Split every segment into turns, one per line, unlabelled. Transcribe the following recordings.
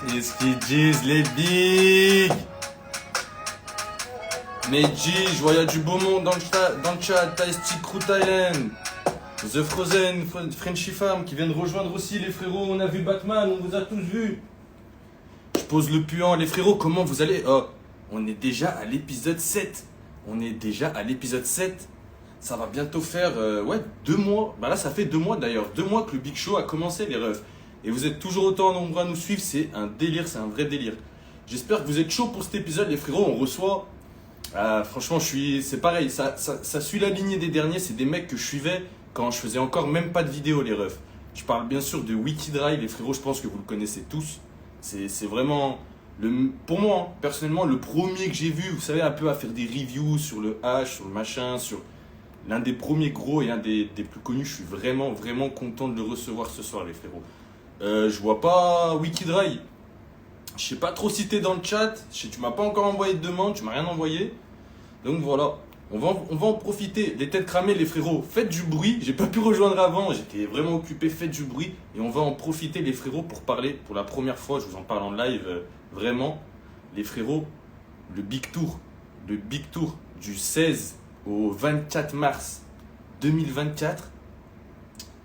Qu'est-ce qu'ils disent les bigs? Mais G, je vois y a du beau monde dans le chat, t'as Stick Crew Thailand, The Frozen, Frenchy Farm qui viennent rejoindre aussi les frérots, on a vu Batman, on vous a tous vus. Je pose le puant, les frérots, comment vous allez? Oh, on est déjà à l'épisode 7. Ça va bientôt faire, 2 mois. Bah là, ça fait 2 mois d'ailleurs. 2 mois que le Big Show a commencé, les refs. Et vous êtes toujours autant nombreux à nous suivre, c'est un délire, c'est un vrai délire. J'espère que vous êtes chauds pour cet épisode, les frérots. On reçoit. Franchement, c'est pareil, ça suit la lignée des derniers. C'est des mecs que je suivais quand je faisais encore même pas de vidéo, les refs. Je parle bien sûr de Wikidry, les frérots, je pense que vous le connaissez tous. C'est vraiment, pour moi, hein, personnellement, le premier que j'ai vu, vous savez, un peu à faire des reviews sur le H, sur le machin, sur l'un des premiers gros et un des plus connus. Je suis vraiment, vraiment content de le recevoir ce soir, les frérots. Je vois pas Wikidry. Je sais pas trop si t'es dans le chat. Tu m'as pas encore envoyé de demande, tu m'as rien envoyé. Donc voilà, on va en profiter. Les têtes cramées, les frérots, faites du bruit. J'ai pas pu rejoindre avant, j'étais vraiment occupé. Faites du bruit et on va en profiter, les frérots, pour parler pour la première fois. Je vous en parle en live, vraiment. Les frérots, le Big Tour du 16 au 24 mars 2024.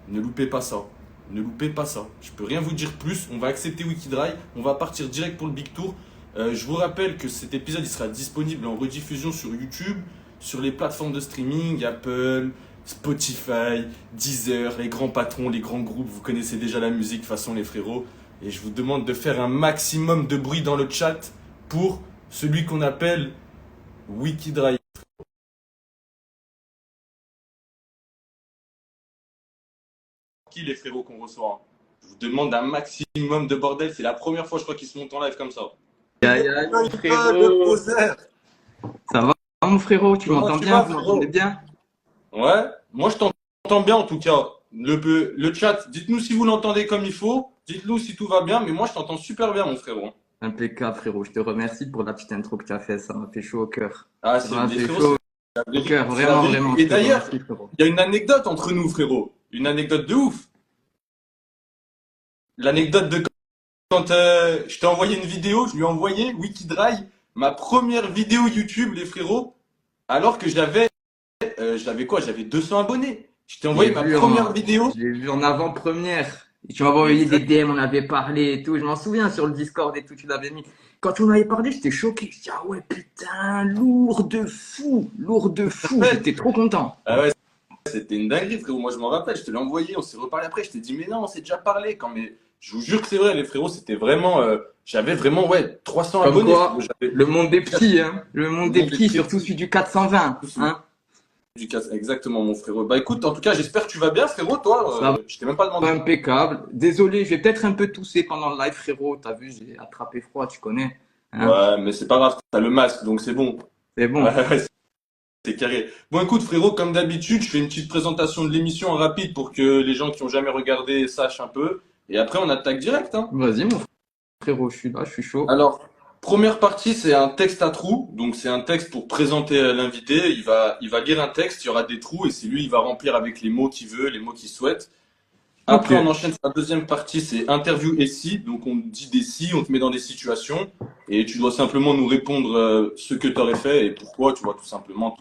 Ne loupez pas ça. Ne loupez pas ça. Je peux rien vous dire plus. On va accepter Wikidry. On va partir direct pour le Big Tour. Je vous rappelle que cet épisode il sera disponible en rediffusion sur YouTube, sur les plateformes de streaming, Apple, Spotify, Deezer, les grands patrons, les grands groupes. Vous connaissez déjà la musique, façon les frérots. Et je vous demande de faire un maximum de bruit dans le chat pour celui qu'on appelle Wikidry. Qui les frérots qu'on reçoit? Je vous demande un maximum de bordel. C'est la première fois, je crois, qu'ils se montent en live comme ça.
Mon frérot. Ça va, mon frérot? Tu m'entends bien? Vous m'entendez bien?
Ouais, moi je t'entends bien en tout cas. Le chat, dites-nous si vous l'entendez comme il faut. Dites-nous si tout va bien. Mais moi je t'entends super bien, mon frérot.
Impeccable, frérot. Je te remercie pour la petite intro que tu as fait. Ça m'a fait chaud au cœur.
Ah,
Ça m'a fait chaud au cœur. Vraiment, vraiment.
Et d'ailleurs, il y a une anecdote entre nous, frérot. Une anecdote de ouf. L'anecdote de quand je t'ai envoyé une vidéo, je lui ai envoyé Wikidry, ma première vidéo YouTube, les frérots, alors que j'avais j'avais 200 abonnés. Je t'ai envoyé ma première vidéo.
Je l'ai vu en avant-première. Et tu m'avais envoyé des DM, on avait parlé et tout. Je m'en souviens sur le Discord et tout, tu l'avais mis. Quand tu m'avais parlé, j'étais choqué. Je dis, ah ouais, putain, lourd de fou. J'étais trop content.
Ah ouais, c'était une dinguerie, frérot. Moi, je m'en rappelle, je te l'ai envoyé, on s'est reparlé après. Je t'ai dit, mais non, on s'est déjà parlé. Mais je vous jure que c'est vrai, les frérots, c'était vraiment. J'avais vraiment, 300
Comme
abonnés.
quoi, le monde des petits, hein. Le monde des petits, surtout celui du 420. Hein.
Exactement, mon frérot. Bah écoute, en tout cas, j'espère que tu vas bien, frérot. Toi, je t'ai même pas demandé.
Impeccable. Désolé, je vais peut-être un peu tousser pendant le live, frérot. T'as vu, j'ai attrapé froid, tu connais. Hein.
Ouais, mais c'est pas grave, t'as le masque, donc c'est bon.
C'est bon.
Ouais, c'est carré. Bon, écoute, frérot, comme d'habitude, je fais une petite présentation de l'émission en rapide pour que les gens qui ont jamais regardé sachent un peu. Et après, on attaque direct, hein.
Vas-y, mon frérot, je suis là, je suis chaud.
Alors, première partie, c'est un texte à trous. Donc, c'est un texte pour présenter l'invité. Il va lire un texte, il y aura des trous et c'est lui, il va remplir avec les mots qu'il veut, les mots qu'il souhaite. Après, on enchaîne sur la deuxième partie, c'est interview et si. Donc, on dit des si, on te met dans des situations et tu dois simplement nous répondre ce que tu aurais fait et pourquoi, tu vois, tout simplement,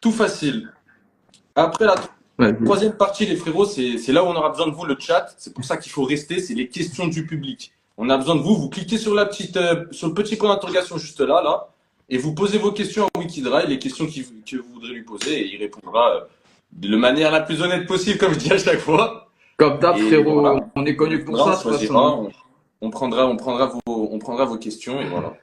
tout facile. Après, la troisième partie, les frérots, c'est là où on aura besoin de vous, le chat. C'est pour ça qu'il faut rester, c'est les questions du public. On a besoin de vous. Vous cliquez sur sur le petit point d'interrogation juste là, et vous posez vos questions à Wikidrive, les questions que vous voudrez lui poser, et il répondra de manière la plus honnête possible, comme je dis à chaque fois.
Comme d'hab,
Et
frérot,
voilà.
on est
On
connu pour
répondra, on
ça de toute
choisira,
façon.
on prendra vos questions, et voilà.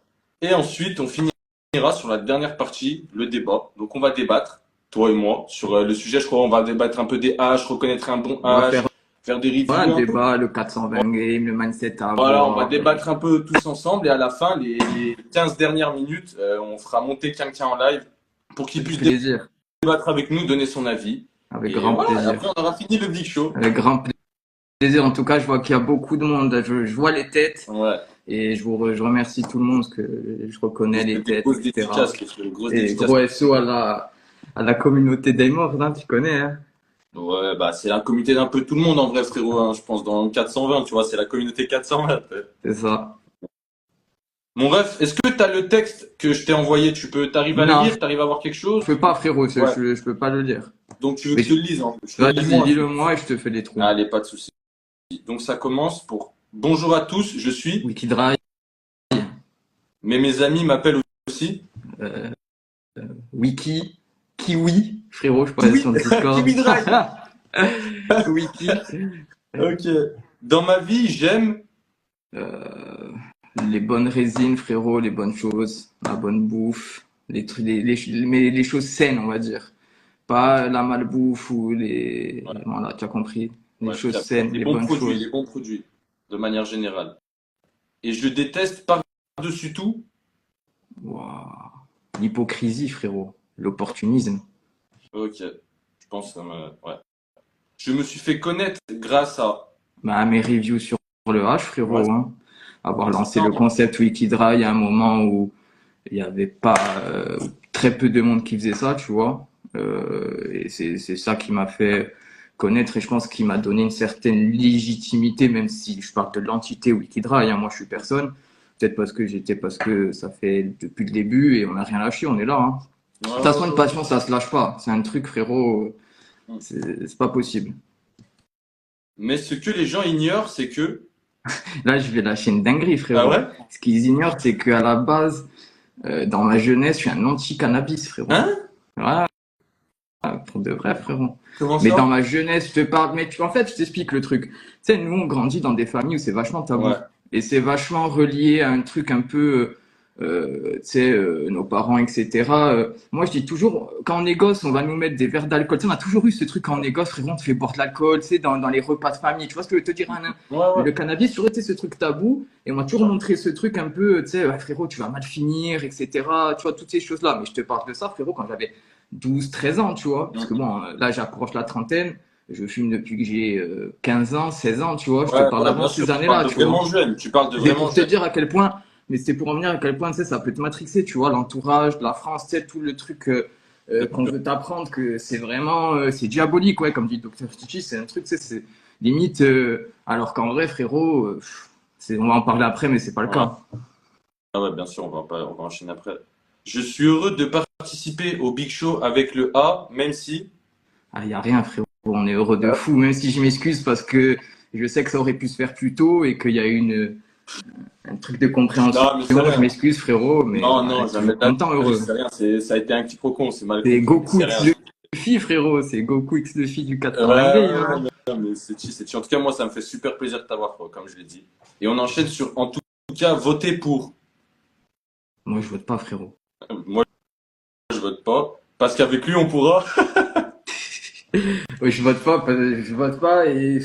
Et ensuite, on finira sur la dernière partie, le débat. Donc, on va débattre, toi et moi, sur le sujet. Je crois on va débattre un peu des H, reconnaître un bon
On va faire
H, faire des
un
reviews un peu.
débat, le 420 game, le mindset à
Voilà, on va
avoir.
débattre un peu tous ensemble et à la fin, les 15 dernières minutes, on fera monter quelqu'un en live pour qu'il
Avec
puisse
plaisir,
débattre avec nous, donner son avis.
avec
Et
grand
voilà, et
plaisir.
après on aura fini le Big Show.
Avec grand plaisir. En tout cas, je vois qu'il y a beaucoup de monde. Je vois les têtes
Ouais,
et je remercie tout le monde parce que je reconnais les
c'était des
têtes,
grosses
etc.
dédicaces, les grosses
Et
dédicaces.
gros SO à la communauté d'Aymor, hein, tu connais, hein?
Ouais, bah c'est la communauté d'un peu tout le monde en vrai, frérot, hein, je pense, dans le 420, tu vois, c'est la communauté 420.
C'est ça.
Mon ref, est-ce que t'as le texte que je t'ai envoyé? T'arrives à le
Non,
lire? T'arrives à voir quelque chose?
je peux pas, frérot.
Ouais.
Je peux pas le lire.
Donc tu veux que
Mais
je te le lise, hein? Je te le lis
vas-y,
moi.
lis-le moi et je te fais les trous.
Allez, pas de souci. Donc ça commence pour bonjour à tous, je suis,
Wikidrive,
mais mes amis m'appellent aussi.
euh, Wiki, Kiwi, frérot, je parlais
Kiwi,
sur le Discord.
Kiwi Drive.
Wiki.
Ok. Dans ma vie, j'aime.
Euh, les bonnes résines, frérot, les bonnes choses, la bonne bouffe, les trucs, mais les choses saines, on va dire. Pas la malbouffe ou les.
Ouais,
Voilà, tu as compris. Les
ouais, je
choses
capte.
saines, les bonnes
Les
choses.
bons produits, de manière générale. Et je déteste par-dessus tout.
Waouh. L'hypocrisie, frérot. L'opportunisme.
Ok. Je pense que ouais. Je me suis fait connaître grâce à.
Bah, mes reviews sur le H,
Ouais,
frérot, hein. Avoir
c'est
lancé
ça,
le
hein.
concept Wikidrive à un moment où il n'y avait pas très peu de monde qui faisait ça, tu vois. Et c'est ça qui m'a fait connaître et je pense qu'il m'a donné une certaine légitimité, même si je parle de l'entité Wikidrive, hein, moi je suis personne. Peut-être parce que ça fait depuis le début et on n'a rien lâché, on est là, hein.
Ouais,
De toute façon, une
ouais,
passion, ça se lâche pas. C'est un truc, frérot,
ouais.
c'est pas possible.
Mais ce que les gens ignorent, c'est que.
Là, je vais lâcher une dinguerie,
Ah
frérot.
ouais?
Ce qu'ils ignorent, c'est qu'à la base, dans ma jeunesse, je suis un anti-cannabis, frérot.
Hein?
Voilà, pour de vrai, frérot.
Comment
Mais dans
ça?
ma jeunesse, je te parle, en fait, je t'explique le truc. Tu sais, nous, on grandit dans des familles où c'est vachement tabou.
Ouais.
Et c'est vachement relié à un truc un peu, tu sais, nos parents, etc. Moi, je dis toujours, quand on est gosse, on va nous mettre des verres d'alcool. Tu sais, on a toujours eu ce truc quand on est gosse, frérot, on te fait boire de l'alcool, tu sais, dans les repas de famille. Tu vois ce que je veux te dire, hein?
Ouais,
Mais
ouais.
le cannabis, toujours été ce truc tabou. Et on m'a toujours
Ouais.
montré ce truc un peu, tu sais, ouais, frérot, tu vas mal finir, etc. Tu vois, toutes ces choses-là. Mais je te parle de ça, frérot, quand j'avais 12, 13 ans, tu vois. Parce que
Mhm.
bon, là, j'approche la trentaine. Je fume depuis que j'ai 15 ans, 16 ans, tu vois. Je te
Ouais,
parle
ouais,
avant
bien sûr,
ces
tu parles
années-là,
de
tu vois.
vraiment jeune. Tu parles de
C'est
vraiment
pour te
jeune.
dire à quel point, mais c'était pour en venir à quel point, tu sais, ça peut te matrixer, tu vois, l'entourage, la France, tu sais, tout le truc qu'on veut t'apprendre, que c'est vraiment, c'est diabolique, ouais, comme dit le docteur Stitchy, c'est un truc, tu sais, c'est limite, alors qu'en vrai, frérot, on va en parler après, mais c'est pas le
Ouais.
cas.
Ah ouais, bien sûr, on va enchaîner après. Je suis heureux de participer au Big Show avec le A, même si.
Ah, y a rien, frérot, on est heureux de fou, même si je m'excuse parce que je sais que ça aurait pu se faire plus tôt et qu'il y a eu un truc de compréhension.
Non, mais c'est
Je
rien.
m'excuse, frérot, mais
Non,
on
non,
reste
jamais
toujours
de
content,
la vie,
heureux.
c'est rien. Ça a été un quiproquo, on s'est mal
C'est
compris, mais
Goku
c'est
X
rien.
de Phi, frérot. C'est Goku X de Phi du
Ouais,
80 game,
ouais,
hein.
non, mais c'est chill, c'est chill. En tout cas, moi, ça me fait super plaisir de t'avoir, frérot, comme je l'ai dit. Et on enchaîne sur, en tout cas, voter pour.
Moi, je vote pas, frérot.
Moi, je vote pas. Parce qu'avec lui, on pourra.
Ouais, je vote pas et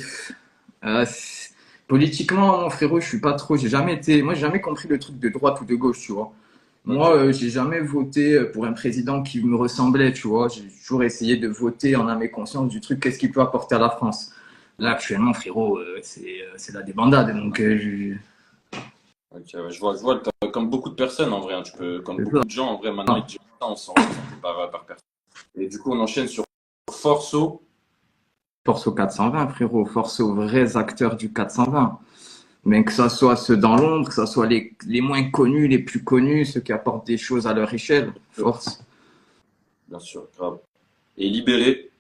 politiquement, mon frérot, je suis pas trop. Moi, j'ai jamais compris le truc de droite ou de gauche, tu vois.
Ok.
Moi, j'ai jamais voté pour un président qui me ressemblait, tu vois. J'ai toujours essayé de voter en âme et conscience du truc, qu'est-ce qu'il peut apporter à la France. Là, actuellement, frérot, c'est la débandade. Donc,
Ok, ouais, je vois, comme beaucoup de personnes en vrai, hein, comme
c'est ça.
beaucoup de gens en vrai, maintenant ils te disent ça, on s'en fait par personne. Et du coup, on enchaîne sur Forceau.
Force au 420, frérot. Force aux vrais acteurs du 420. Mais que ça soit ceux dans l'ombre, que ça soit les moins connus, les plus connus, ceux qui apportent des choses à leur échelle. Force.
Bien sûr, grave. Et Libéré.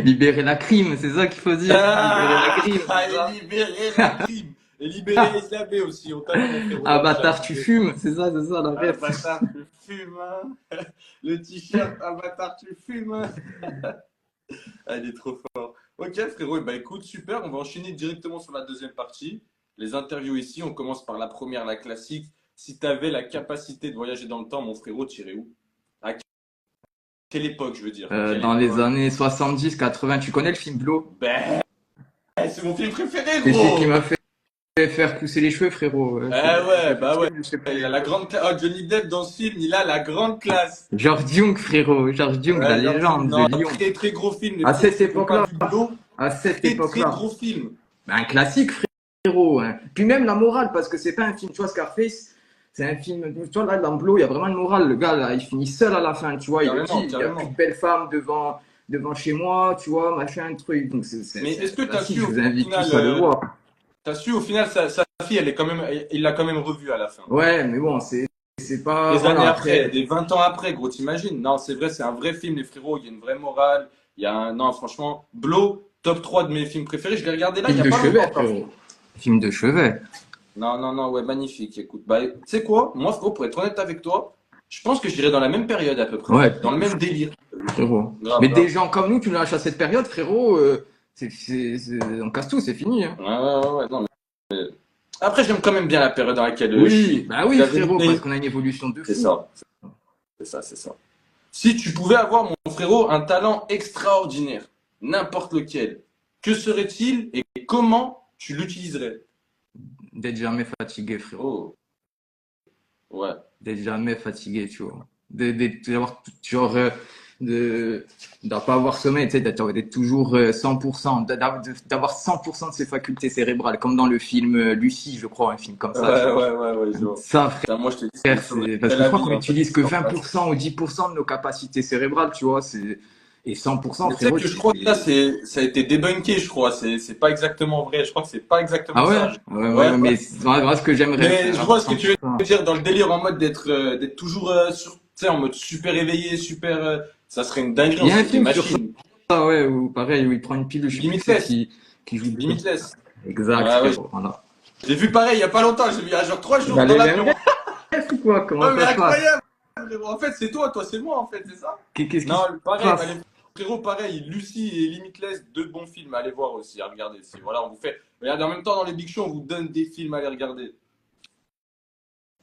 Libérer la crime, c'est ça qu'il faut dire. Libérer la
Ah,
crime, c'est ça.
et libérer la crime. Et libérer Isabé aussi, on t'aime mon frérot dans le chat.
Avatar, tu fumes, c'est ça la ref.
Avatar, tu fumes, hein. Le t-shirt Avatar, tu fumes, hein. Ah, il est trop fort. Ok, frérot, bah écoute, super. On va enchaîner directement sur la deuxième partie. Les interviews ici, on commence par la première, la classique. Si tu avais la capacité de voyager dans le temps, mon frérot, tu irais où? À quelle époque, je veux dire? Quelle
Dans les
époque?
années 70-80, tu connais le film Blow?
Ben, c'est mon film préféré,
C'est celui qui
gros!
m'a fait faire pousser les cheveux, frérot.
Eh ouais,
C'est le
bah ouais.
film, je sais pas.
Il a la grande classe. Oh, Johnny Depp dans ce film, il a la grande classe.
George Jung, frérot. George Jung, la
Ouais,
légende de
non,
Lyon.
très très gros film, les
À
frérots.
cette
Ceux qui n'ont pas
époque-là,
vu Blow,
à cette
très très
époque-là.
gros film.
Ben, un classique, frérot. Hein. Puis même la morale, parce que c'est pas un film, tu vois, Scarface, c'est un film, tu vois, là, dans Blow, il y a vraiment une morale. Le gars, là, il finit seul à la fin, tu vois. Il le dit,
Carrément,
il n'y a plus
carrément.
de belles femmes devant chez moi, tu vois, machin, truc. Donc,
Mais
c'est
est-ce que
un
tu as
classique,
su
je
au
vous invite
final,
tous à le voir.
sa fille, elle est quand même, il l'a quand même revue à la fin.
Ouais, mais bon, c'est pas,
Des années
voilà,
après,
après,
des 20 ans après, gros, t'imagines? Non, c'est vrai, c'est un vrai film, les frérots. Il y a une vraie morale. Il y a un, non, franchement, Blow, top 3 de mes films préférés. Je l'ai regardé là, il
film
n'y a
de
pas longtemps
chevet,
encore.
frérot. Film de chevet.
Non, non, non, ouais, magnifique. Écoute, bah, tu sais quoi? Moi, frérot, pour être honnête avec toi, je pense que je dirais dans la même période à peu près.
Ouais,
Dans le même délire.
frérot.
Grave,
Mais des
grave.
gens comme nous, tu nous lâches à cette période, frérot, on casse tout, c'est fini. Hein.
Ouais, ouais, ouais, non, mais- Après, j'aime quand même bien la période dans laquelle je
Oui,
suis.
bah oui,
La
frérot,
vérité,
parce qu'on a une évolution de
c'est
fou.
ça. C'est ça, c'est ça. Si tu pouvais avoir, mon frérot, un talent extraordinaire, n'importe lequel, que serait-il et comment tu l'utiliserais?
D'être jamais fatigué, frérot.
Oh, ouais.
D'être jamais fatigué, tu vois. D'avoir, genre, de pas avoir sommeil, tu sais, d'être toujours 100%, d'avoir 100% de ses facultés cérébrales, comme dans le film Lucie, je crois, un film comme
Ouais,
ça, tu vois.
ouais, ouais, ouais, je vois.
Ça,
Putain, moi, je te dis, ça me
frère,
sauverait
parce que je
la
crois
vie,
qu'on
hein, cette
n'utilise que
histoire.
20% ou 10% de nos capacités cérébrales, tu vois. Et 100%,
Mais tu sais
frérot,
que je crois que là, ça a été débunké, je crois. C'est pas exactement vrai. Je crois que c'est pas exactement
Ah ouais?
ça.
Ouais,
Ouais,
ouais,
ouais.
mais moi, ce que j'aimerais
Mais
faire,
je vois
avoir
ce que tu veux
100%.
dire dans le délire en mode d'être toujours sur, tu sais, en mode super éveillé, super. Ça serait une dinguerie,
Il
on
y a un
serait des
film sur
machines.
ça, ouais, où pareil, où il prend une pilule, je sais plus qui c'est
Limitless.
qui joue dedans.
Limitless.
Exact,
Ouais, ouais.
frérot, voilà.
J'ai vu pareil il y a pas longtemps. J'ai vu il y a genre 3 jours
T'as
dans
les mêmes
l'avion.
rêves ou quoi? Comment
Ouais, mais
ça se passe?
incroyable. Frérot. En fait, c'est toi, c'est moi, en fait, c'est ça?
Qu'est-ce qui
Non,
se
pareil, bah,
passe?
les frérots, pareil, Lucie et Limitless, deux bons films à aller voir aussi, à regarder. Voilà, on vous fait. Regardez, en même temps, dans les Big Show, on vous donne des films à aller regarder.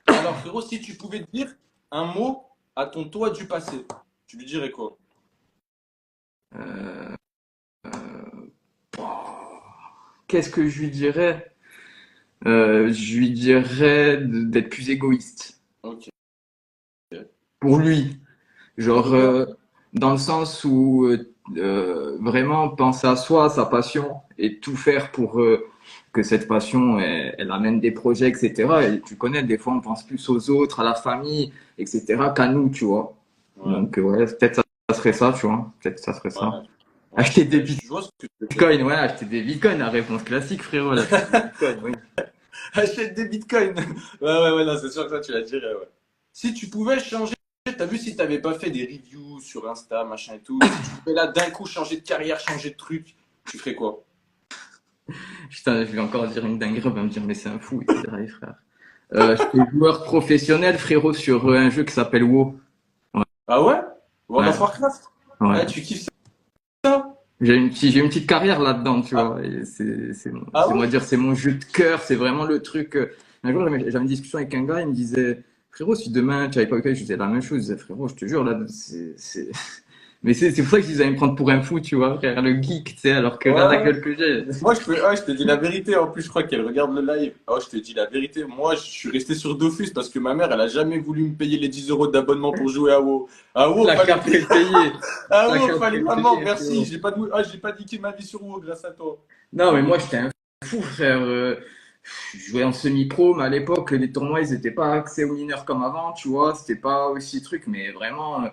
Alors, frérot, si tu pouvais dire un mot à ton toi du passé, tu lui dirais quoi?
Euh, Qu'est-ce que je lui dirais? Je lui dirais d'être plus égoïste.
Ok.
Pour lui. Genre,
Pourquoi?
dans le sens où vraiment penser à soi, à sa passion, et tout faire pour que cette passion, elle amène des projets, etc. Et tu connais, des fois, on pense plus aux autres, à la famille, etc., qu'à nous, tu vois.
Ouais,
Donc, ouais, peut-être ça serait ça, tu vois. Peut-être ça serait ça.
ouais. Ouais,
Acheter des
je vois ce que tu veux dire.
bitcoins, ouais, acheter des bitcoins, la réponse classique, frérot, là, acheter des bitcoins, oui.
Achète des bitcoins. Ouais, ouais, ouais, non, c'est sûr que ça, tu la dirais, ouais. Si tu pouvais changer, t'as vu si t'avais pas fait des reviews sur Insta, machin et tout, si tu pouvais là d'un coup changer de carrière, changer de truc, tu ferais quoi?
Putain, je vais encore dire une dinguerie, on va me dire, mais c'est un fou, etc., les frères. Je suis joueur professionnel, frérot, sur un jeu qui s'appelle WoW. Ouais,
Ah ouais? World
ouais,
of Warcraft?
ouais.
Ouais, tu kiffes ça?
J'ai une petite carrière là-dedans, tu
Ah,
vois. Et
ah
on
ouais?
va dire, c'est mon jeu de cœur, c'est vraiment le truc. Un jour, j'avais une discussion avec un gars, il me disait, frérot, si demain tu n'avais pas eu, je disais la même chose. Je disais, frérot, je te jure, là, mais c'est pour ça que je disais, il me prendre pour un fou, tu vois, frère, le geek, tu sais, alors que
Ouais,
regarde la
ouais.
gueule que j'ai.
Moi, je te dis la vérité. En plus, je crois qu'elle regarde le live. Oh, je te dis la vérité. Moi, je suis resté sur Dofus parce que ma mère, elle a jamais voulu me payer les 10 euros d'abonnement pour jouer à WoW. À WoW,
La
fallait
carte est payée.
Ah
La
ouais,
carte
fallait
est
maman,
payée,
merci.
frérot.
J'ai pas niqué ma vie sur WoW grâce à toi.
Non, mais moi, j'étais un fou, frère. Je jouais en semi-pro, mais à l'époque, les tournois, ils n'étaient pas axés aux mineurs comme avant, tu vois. C'était pas aussi truc, mais vraiment,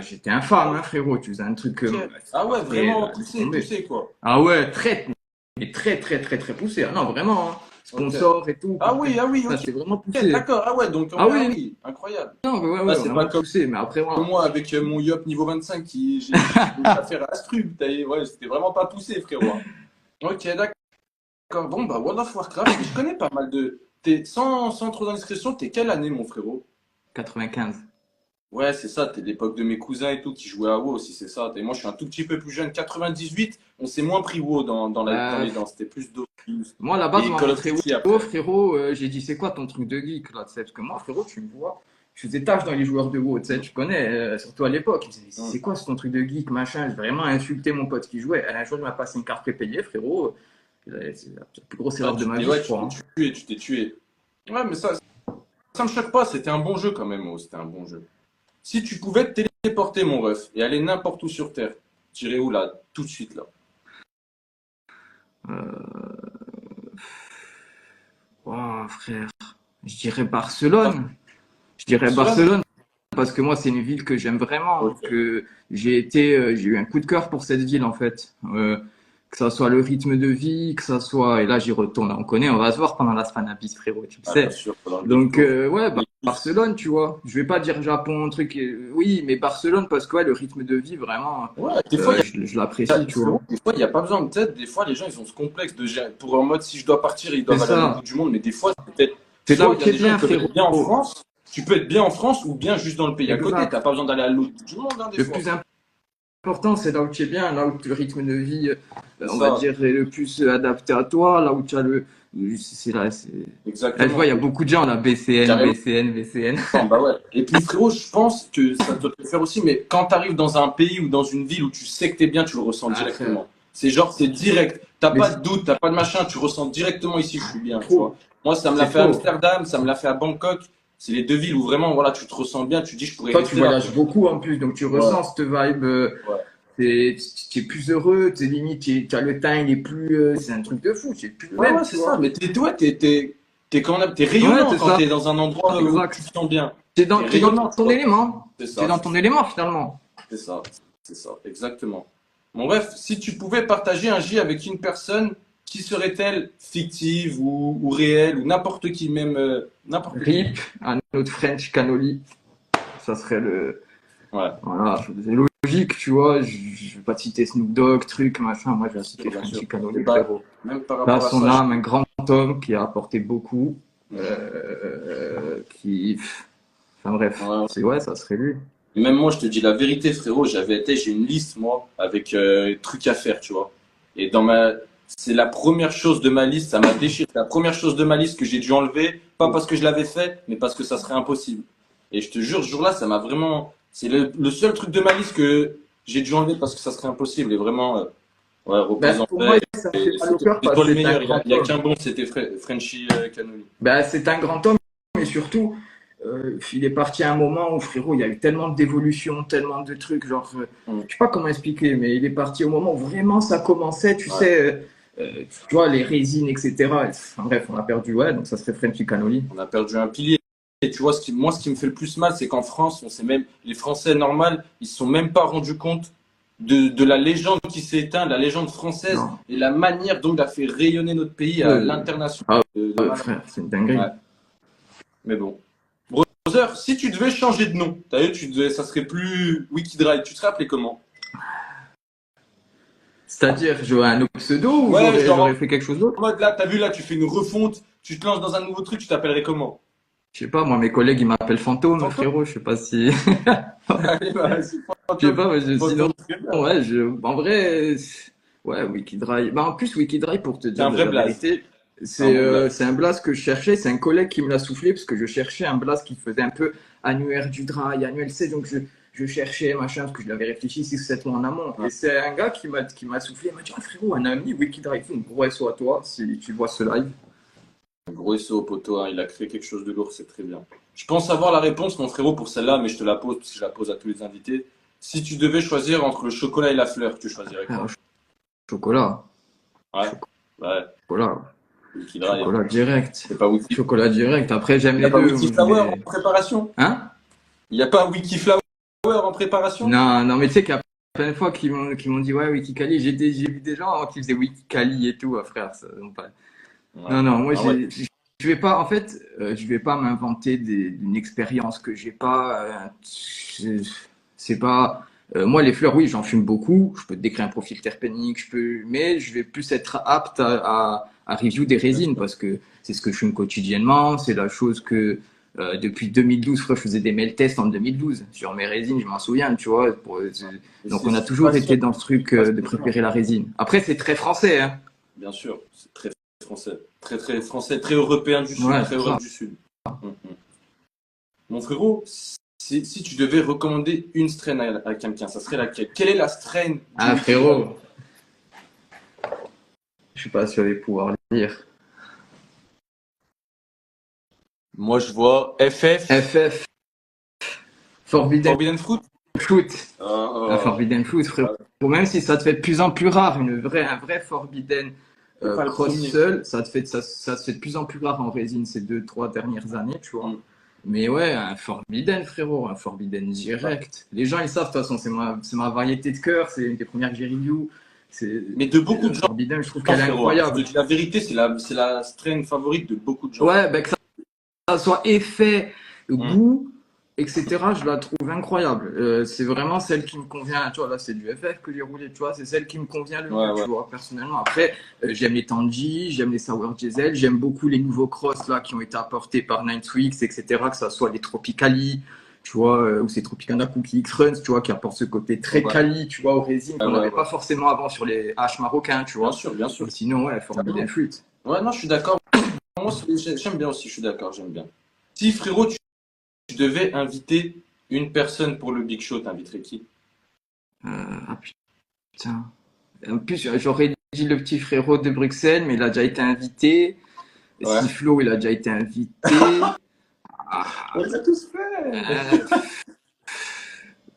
j'étais infâme, hein, frérot. Tu faisais un truc,
Ok. Ah ouais,
après,
vraiment
laisse
poussé,
tomber.
poussé quoi.
Ah ouais, mais très, très, très, très, très poussé. Ah non, vraiment, hein.
Ok.
sponsors et tout.
Ah oui, ah oui,
Ça,
ok.
c'est vraiment
Ok,
poussé.
d'accord. Ah ouais, donc
Ah
ah
oui,
oui, incroyable.
non, mais
Là,
ouais,
c'est pas
vraiment
comme
poussé. Mais après, voilà.
moi avec mon Yop niveau 25 qui j'ai réussi à faire Astrub. Ouais, c'était vraiment pas poussé, frérot, hein. Ok, d'accord. Bon, bah World of Warcraft, mais je connais pas mal de. Sans trop d'indiscrétion, t'es quelle année, mon frérot?
95.
Ouais, c'est ça, t'es de l'époque de mes cousins et tout qui jouaient à WoW aussi, c'est ça. Et moi, je suis un tout petit peu plus jeune, 98, on s'est moins pris WoW dans
Euh,
les dents, c'était plus Dofus
Moi, à la base, on
et
m'a
Call of
montré
Duty
WoW,
après.
frérot. J'ai dit, c'est quoi ton truc de geek, là, tu sais? Parce que moi, frérot, tu me vois. Je faisais tâche dans les joueurs de WoW, tu sais,
Mm,
tu connais, surtout à l'époque. Il me disait, mais
mm.
c'est quoi ce ton truc de geek, machin? J'ai vraiment insulté mon pote qui jouait. Un jour, il m'a passé une carte prépayée, frérot. C'est la plus grosse
Ah,
erreur de ma vie, je
tu
crois,
t'es
hein.
tué, tu t'es tué. Ouais, mais ça me choque pas, c'était un bon jeu quand même, WoW, c'était un bon jeu. Si tu pouvais te téléporter, mon ref, et aller n'importe où sur Terre, tu irais où là, tout de suite là?
Euh, oh, frère. Je dirais Barcelone. Je dirais
Barcelone?
Barcelone parce que moi, c'est une ville que j'aime vraiment,
Ok.
que j'ai eu un coup de cœur pour cette ville en fait. Que ça soit le rythme de vie, que ça soit, et là j'y retourne, on connaît, on va se voir pendant la Spanabis, frérot, tu le
Ah, bien
sais.
sûr, dans le big
Donc,
tour.
ouais,
Les plus.
Barcelone, tu vois. Je vais pas dire Japon, truc, oui, mais Barcelone parce que ouais, le rythme de vie, vraiment,
Ouais, des fois,
je l'apprécie, tu vois.
frérot, des fois, il n'y a pas besoin de tête. Des fois, les gens, ils ont ce complexe de pour en mode si je dois partir, ils
C'est
doivent aller à l'autre bout
ça.
du monde. Mais des fois, c'est peut-être
C'est là
soit
où
il y a
tu es
des gens,
bien,
ils peuvent
frérot.
être bien en France. Tu peux être bien en France ou bien juste dans le pays à côté. T'as
Exact.
pas besoin d'aller à l'autre bout du monde, hein, des
Le
fois.
plus important, c'est là où tu es bien, là où le rythme de vie,
C'est
on va
ça,
dire, est le plus adapté à toi, là où tu as c'est là, c'est. Là, je vois,
exactement.
il y a beaucoup de gens, là, BCN,
Carrément.
BCN, BCN.
Bah ouais. Et puis, frérot, je pense que ça doit te le faire aussi. Mais quand tu arrives dans un pays ou dans une ville où tu sais que t'es bien, tu le ressens
Ah, frère.
directement. C'est genre, c'est direct. T'as
Mais
pas de doute, t'as pas de machin, tu ressens directement ici, je suis bien, tu vois.
trop.
Moi, ça me l'a
C'est
fait à
trop.
Amsterdam, ça me l'a fait à Bangkok. C'est les deux villes où vraiment, voilà, tu te ressens bien, tu te dis, je pourrais
Toi, tu
rester là,
voyages
quoi.
beaucoup en plus, donc tu
Ouais,
ressens cette vibe.
ouais.
Tu es plus heureux, t'es limite, tu as le teint, il est plus. C'est un truc de fou, c'est plus le
Ouais,
même,
ouais,
tu
c'est ça.
vois.
Mais t'es quand même, t'es
Ouais,
rayonnant
c'est
quand
ça.
t'es dans un endroit où tu
Exact.
te sens bien. T'es
T'es dans
rayonnant, tu
ton
vois.
élément.
C'est
T'es
ça,
dans ton élément, finalement.
c'est ça, c'est ça, exactement. Bon, bref, si tu pouvais partager un J avec une personne, qui serait-elle fictive ou réelle ou n'importe qui, même n'importe qui?
RIP, un autre French Cannoli. Ça serait le.
Ouais,
Voilà, c'est logique, tu vois. Je vais pas te citer Snoop Dogg, truc, machin. Moi, je vais citer
bien sûr.
Frenchy
Et
Cannoli,
bah,
frérot.
même par
Là,
rapport à
son
ça,
âme, un grand homme qui a apporté beaucoup.
Mhm.
Qui. Enfin bref,
Ouais.
c'est ouais, ça serait lui.
Et même moi, je te dis la vérité, frérot, j'ai une liste, moi, avec trucs à faire, tu vois. Et c'est la première chose de ma liste, ça m'a déchiré. C'est la première chose de ma liste que j'ai dû enlever, pas parce que je l'avais fait, mais parce que ça serait impossible. Et je te jure, ce jour-là, ça m'a vraiment, c'est le seul truc de ma liste que j'ai dû enlever parce que ça serait impossible. Et vraiment, ouais, repose
Ben,
en
pour moi,
paix.
ça me fait
Et
mal au cœur
c'est
parce
toi
que
le
c'est un
meilleur.
grand
Il y a
homme.
qu'un bon, c'était Frenchy Cannoli.
Ben, c'est un grand homme, mais surtout, il est parti à un moment où, frérot, il y a eu tellement d'évolutions, tellement de trucs, genre,
Mm.
je sais pas comment expliquer, mais il est parti au moment où vraiment ça commençait, tu
Ouais.
sais, tu vois, les résines, etc. Enfin, bref, on a perdu, ouais, donc ça serait Frenchy Cannoli.
On a perdu un pilier. Et tu vois, moi, ce qui me fait le plus mal, c'est qu'en France, les Français normal, ils se sont même pas rendus compte de la légende qui s'est éteinte, la légende française
Non.
et la manière dont il a fait rayonner notre pays à l'international.
Ah,
De malade.
frère, c'est une
Ouais.
dinguerie.
Mais bon. Brother, si tu devais changer de nom, t'as vu, ça serait plus Wikidrive, tu te rappelais comment?
C'est-à-dire, j'aurais un autre pseudo ou
Ouais,
j'aurais
genre
fait quelque chose d'autre?
en mode là, t'as vu là, tu fais une refonte, tu te lances dans un nouveau truc, tu t'appellerais comment?
Je sais pas, moi, mes collègues, ils m'appellent Fantôme,
Fantôme?
frérot, je sais pas si.
Allez, vas-y,
Je sais
fantôme.
pas, sinon,
Fantôme, très bien.
ouais, en vrai, ouais, Wikidrive. Bah, en plus, Wikidrive, pour te
C'est
dire
un vrai
la
blaze.
vérité,
C'est un bon blaze.
c'est un blast que je cherchais. C'est un collègue qui me l'a soufflé parce que je cherchais un blast qui faisait un peu annuaire du drive, annuel C. Donc, je cherchais, machin, parce que je l'avais réfléchi 6 ou 7 mois en amont.
Ouais.
Et c'est un gars qui m'a soufflé. Il m'a dit, ah, frérot, un ami, Wikidrive, un gros SO à toi, si tu vois ce live.
Un gros SO au poteau, hein, il a créé quelque chose de lourd, c'est très bien. Je pense avoir la réponse, mon frérot, pour celle-là, mais je te la pose parce que je la pose à tous les invités. Si tu devais choisir entre le chocolat et la fleur, tu choisirais
Ah,
quoi?
chocolat,
Ouais, ouais,
chocolat,
Wiki Drive.
chocolat direct.
C'est pas Wiki.
Chocolat direct. Après,
Il
j'aime
n'y a
les
pas
deux,
Wiki Flower en
mais.
préparation?
Hein?
Il n'y a pas Wiki Flower en préparation?
Non, non, mais tu sais qu'il y a plein de fois qui m'ont dit, ouais, Wikicali. J'ai vu des gens qui faisaient Wikicali et tout, frère. Ça, non, pas.
Ouais.
Non, non, moi,
Ah ouais.
je vais pas, en fait, je vais pas m'inventer d'une expérience que j'ai pas. C'est c'est pas. Moi, les fleurs, oui, j'en fume beaucoup. Je peux te décrire un profil terpénique, mais je vais plus être apte à review des
Bien
résines
sûr.
parce que c'est ce que je fume quotidiennement. C'est la chose que depuis 2012, frère, je faisais des mail tests en 2012 sur mes résines, je m'en souviens, tu vois.
Et
Donc, on a
c'est
toujours
patient.
été dans ce truc
C'est
de
patient.
préférer la résine. Après, c'est très français, hein.
Bien sûr, c'est très français. Très très français, très européen du Sud,
Ouais,
très
c'est
Europe
ça.
du Sud. Mhm. Mon frérot, si tu devais recommander une strain à quelqu'un, ça serait laquelle? Quelle est la strain du
Ah,
Wicked Drive?
frérot. Je sais pas si je vais pouvoir le dire.
Moi, je vois FF,
FF, Forbidden
Forbidden Fruit.
Fruit. Un
Oh,
Forbidden Fruit, frérot.
oh,
Même si ça te fait de plus en plus rare, un vrai Forbidden
c'est pas le
Cross
premier.
seul, ça se fait de plus en plus rare en résine ces deux, trois dernières années, tu vois.
Mm.
Mais ouais, un Forbidden, frérot, un Forbidden
Ouais.
direct. Les gens, ils savent, de toute façon, c'est ma variété de cœur, c'est une des premières que j'ai review.
Mais de beaucoup de gens,
Forbidden, je trouve qu'elle est
frérot, hein. Je te
incroyable.
dis la vérité, c'est la strain favorite de beaucoup de gens.
Ouais, ben, ça soit effet,
Mm.
goût, etc., je la trouve incroyable. C'est vraiment celle qui me convient. Tu vois, là, c'est du FF que j'ai roulé, tu vois, c'est celle qui me convient le
Ouais,
mieux,
ouais.
tu vois, personnellement. Après, j'aime les Tangy, j'aime les Sour Diesel, j'aime beaucoup les nouveaux cross, là, qui ont été apportés par Nightwix, etc., que ça soit les Tropicali, tu vois, ou c'est Tropicana Cookie X-Runs, tu vois, qui apportent ce côté très
Ouais,
quali, tu vois, aux résines
ouais,
qu'on
ouais,
n'avait
ouais.
pas forcément avant sur les H marocains, tu
Bien
vois.
sûr, bien sûr.
Mais sinon, ouais, Forbidden
Carrément.
Fruit.
Ouais, non, je suis d'accord. Moi, j'aime bien aussi, je suis d'accord, j'aime bien. Si, frérot, tu devais inviter une personne pour le Big Show, t'inviterais qui?
Ah putain. En plus, j'aurais dit le petit frérot de Bruxelles, mais il a déjà été invité.
Ouais.
Siflo, il a déjà été invité.
On l'a tous fait.
Euh,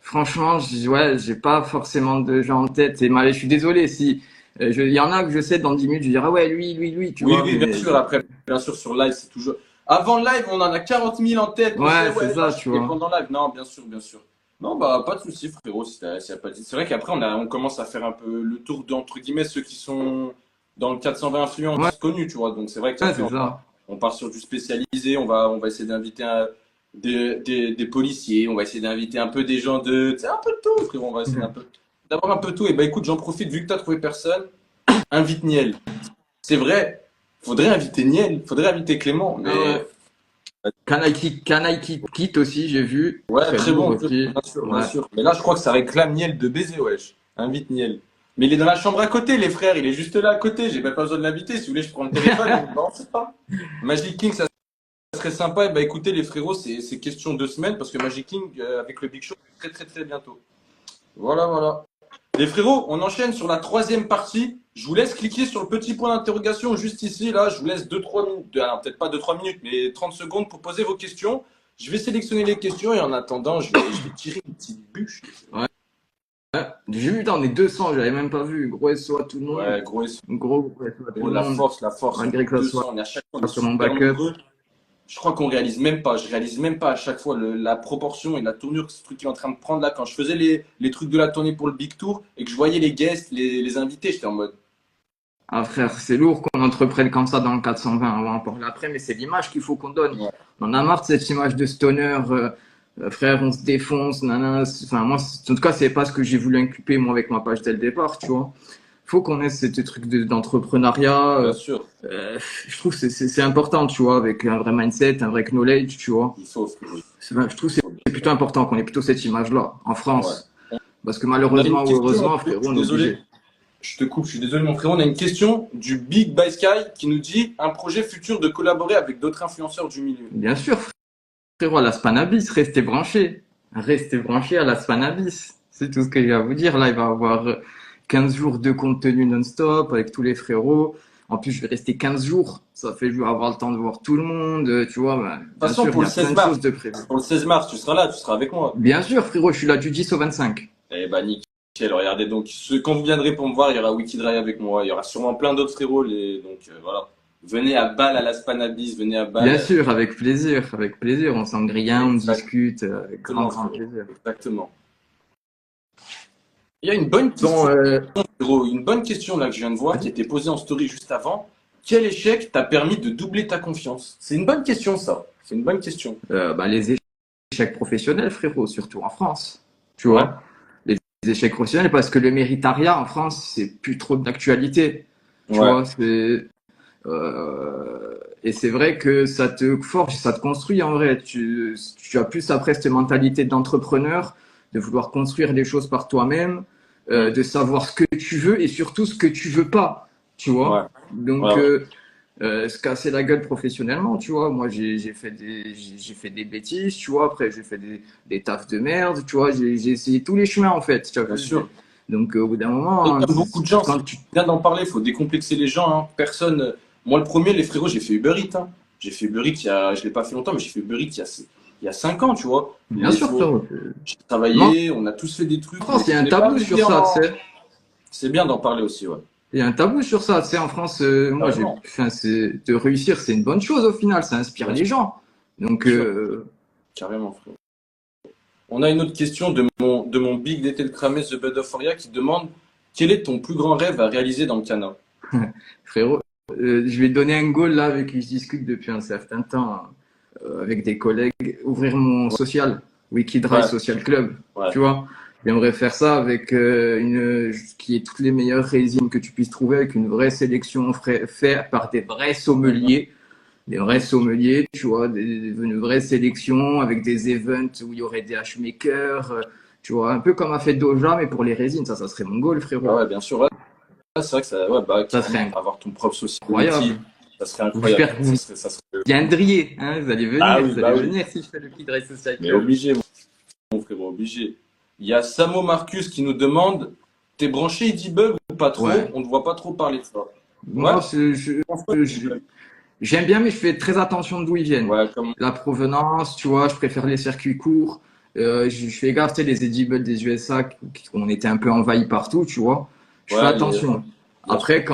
Franchement, ouais, j'ai pas forcément de gens en tête. Je suis désolé si il y en a que je sais dans 10 minutes, je dirais ah ouais, lui, tu
Oui,
vois,
oui, bien
mais
sûr. Après, bien sûr, sur live, c'est toujours. Avant le live, on en a 40 000 en tête. On sait,
ouais, c'est
ouais,
ça, tu
et
vois.
pendant live, non, bien sûr, bien sûr. Non, bah, pas de souci, frérot, s'il y a pas de... C'est vrai qu'après, on commence à faire un peu le tour entre guillemets, ceux qui sont dans le 420
Ouais,
influence connus, tu vois. Donc, c'est vrai
ouais,
qu'après,
c'est ça.
on part sur du spécialisé. On va essayer d'inviter des policiers. On va essayer d'inviter un peu des gens de. Tu sais, un peu de tout, frérot. On va essayer d'avoir un peu de tout. Et bah, écoute, j'en profite, vu que t'as trouvé personne, invite Niel. C'est vrai, faudrait inviter Niel, faudrait inviter Clément,
Ah ouais.
mais
Can I Kit aussi, j'ai vu.
ouais,
Très
très
lourd
bon,
aussi.
bien sûr, bien
Ouais.
sûr. Mais là, je crois que ça réclame Niel de baiser, wesh. Invite Niel. Mais il est dans la chambre à côté, les frères, il est juste là à côté, j'ai même pas besoin de l'inviter. Si vous voulez, je prends le téléphone, non, c'est pas. Magic King, ça serait sympa. Et bah écoutez, les frérots, c'est question de semaines parce que Magic King, avec le Big Show, très très très bientôt. Voilà, voilà. Les frérots, on enchaîne sur la troisième partie. Je vous laisse cliquer sur le petit point d'interrogation juste ici. Là, je vous laisse 2-3 minutes. Alors, peut-être pas 2-3 minutes, mais 30 secondes pour poser vos questions. Je vais sélectionner les questions et en attendant, je vais tirer une petite bûche.
Ouais. J'ai vu, on est 200, j'avais même pas vu. Gros SO à tout le monde.
Ouais, gros,
Gros SO à tout
oh,
le monde.
la force. On est
Malgré que ça soit
200, on est à chaque fois on est
sur mon
super
backup.
nombreux. Je crois qu'on réalise même pas. Je réalise même pas à chaque fois la proportion et la tournure que ce truc est en train de prendre là. Quand je faisais les trucs de la tournée pour le Big Tour et que je voyais les guests, les invités, j'étais en mode.
Ah frère, c'est lourd qu'on entreprenne comme ça dans le 420, on va en parler après, mais c'est l'image qu'il faut qu'on donne.
Ouais,
On en a marre de cette image de stoner, frère, on se défonce, nanana. Enfin, moi, en tout cas, c'est pas ce que j'ai voulu inculper, moi, avec ma page dès le départ, tu vois. Faut qu'on ait ce truc d'entrepreneuriat.
bien sûr.
Je trouve que c'est important, tu vois, avec un vrai mindset, un vrai knowledge, tu vois.
Il faut, frérot.
Je trouve que
Il faut, bien
c'est
sûr.
plutôt important qu'on ait plutôt cette image-là, en
Ouais.
France. Parce que
On a une
malheureusement ou
question,
heureusement,
je
frérot,
suis
on est
désolé,
obligé.
je te coupe, je suis désolé mon frérot. On a une question du Big by Sky qui nous dit un projet futur de collaborer avec d'autres influenceurs du milieu.
Bien sûr, frérot, à la Spanabis, restez branchés. Restez branchés à la Spanabis. C'est tout ce que j'ai à vous dire. Là, il va y avoir 15 jours de contenu non-stop avec tous les frérots. En plus, je vais rester 15 jours. Ça fait que je vais avoir le temps de voir tout le monde. Tu vois, bah,
De toute
bien
façon,
sûr, il
pour
y
le
a plein
16
de
mars,
choses de prévues.
pour le 16 mars, tu seras là, tu seras avec moi.
Bien sûr, frérot, je suis là du 10 au 25.
Eh bah nickel, regardez donc, quand vous viendrez pour me voir, il y aura Wikidry avec moi, il y aura sûrement plein d'autres frérots, donc voilà. Venez à Bâle à la Spanabis, venez à
Bien
Bâle.
sûr, avec plaisir, avec plaisir. On s'en grille un, on discute, avec grand,
Exactement,
grand
frérot.
plaisir.
Exactement. Il y a une bonne question,
Bon,
frérot, une bonne question là que je viens de voir qui
vas-y.
était posée en story juste avant. Quel échec t'a permis de doubler ta confiance? C'est une bonne question, ça. C'est une bonne question.
Les échecs professionnels, frérot, surtout en France. Tu
Ouais,
vois, les échecs professionnels, parce que le méritariat en France, c'est plus trop d'actualité. Tu
ouais,
vois, et c'est vrai que ça te forge, ça te construit en vrai. Tu as plus après cette mentalité d'entrepreneur, de vouloir construire les choses par toi-même,
mm,
de savoir ce que tu veux et surtout ce que tu veux pas. Tu
ouais,
vois.
ouais,
Donc,
ouais.
se casser la gueule professionnellement, tu vois. Moi, j'ai fait des bêtises, tu vois. Après, j'ai fait des tafs de merde, tu vois. J'ai essayé tous les chemins, en fait. Tu as
Bien
vu.
sûr.
Donc, au bout d'un
Et
moment, hein,
comme beaucoup de gens, c'est
quand tu.
bien d'en parler, il faut décomplexer les gens, hein. Personne. Moi, le premier, les frérots, j'ai fait Uber Eats, hein. J'ai fait Uber Eats je l'ai pas fait longtemps, mais j'ai fait Uber Eats il y a 5 ans, tu vois.
Bien
Les
sûr,
faut,
frérot.
j'ai
Mais
travaillé, on a tous fait des
en
trucs, mais
France, il y a
on
un
n'est pas
tabou sur
arrivé
ça, tu
en.
sais.
C'est bien d'en parler aussi, ouais.
Il y a un tabou sur ça, tu sais. En France,
Carrément.
enfin, de réussir, c'est une bonne chose au final. Ça inspire
Bien
les
sûr,
gens. Donc,
bien sûr. Carrément, frérot. On a une autre question de mon Big Little Kramez The Bed of Foria qui demande quel est ton plus grand rêve à réaliser dans le Cana?
frérot, je vais te donner un goal là avec qui je discute depuis un certain temps avec des collègues. Ouvrir mon social, Wikidrive
Ouais,
Social Club.
ouais.
Tu vois, j'aimerais faire ça avec qui est toutes les meilleures résines que tu puisses trouver, avec une vraie sélection faite par des vrais
Mhm.
sommeliers. Des vrais sommeliers, tu vois, une vraie sélection avec des events où il y aurait des hashmakers, tu vois, un peu comme a fait Doja, mais pour les résines, ça serait mon goal,
Ah
frérot.
ouais, bien sûr. Ouais. Ah, c'est vrai que ça, ouais, bah,
Ça serait
carrément, avoir ton propre
incroyable.
society, ça serait incroyable.
J'espère que
Ça
vous
serait, ça serait...
viendriez, hein,
Ah oui,
vous allez
bah oui.
venir si je fais le Kid Race Social
Mais
Club.
obligé, mon frérot, obligé. Il y a Samo Marcus qui nous demande, t'es branché Edible ou pas trop?
Ouais.
On ne voit pas trop parler de ça. Ouais?
Moi, j'aime bien, mais je fais très attention d'où ils viennent.
Ouais, comme...
La provenance, tu vois, je préfère les circuits courts. Je fais gaffe, tu sais, les edibles des USA, on était un peu envahis partout, tu vois. Je fais
Ouais,
attention.
bien sûr.
Après,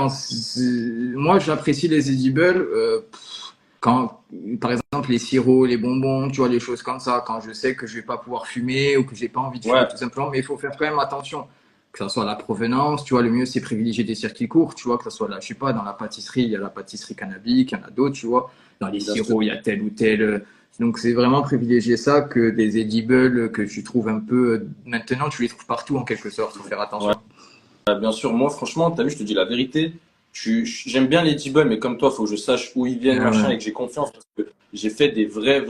moi, j'apprécie les edibles quand, par exemple, les sirops, les bonbons, tu vois, les choses comme ça, quand je sais que je vais pas pouvoir fumer ou que j'ai pas envie de fumer,
Ouais,
tout simplement. Mais il faut faire quand même attention que ça soit la provenance, tu vois, le mieux c'est privilégier des circuits courts, tu vois, que ça soit là, je sais pas, dans la pâtisserie, il y a la pâtisserie cannabique, il y en a d'autres, tu vois, dans les
bien sûr.
sirops, il y a tel ou tel. Donc c'est vraiment privilégier ça que des edibles que tu trouves un peu, maintenant tu les trouves partout en quelque sorte, faut faire
Ouais,
attention.
bien sûr. Moi, franchement, t'as vu, je te dis la vérité. J'aime bien les Edible, mais comme toi, faut que je sache où ils viennent,
Ah
machin,
ouais.
et que j'ai confiance. Parce que j'ai fait des vrais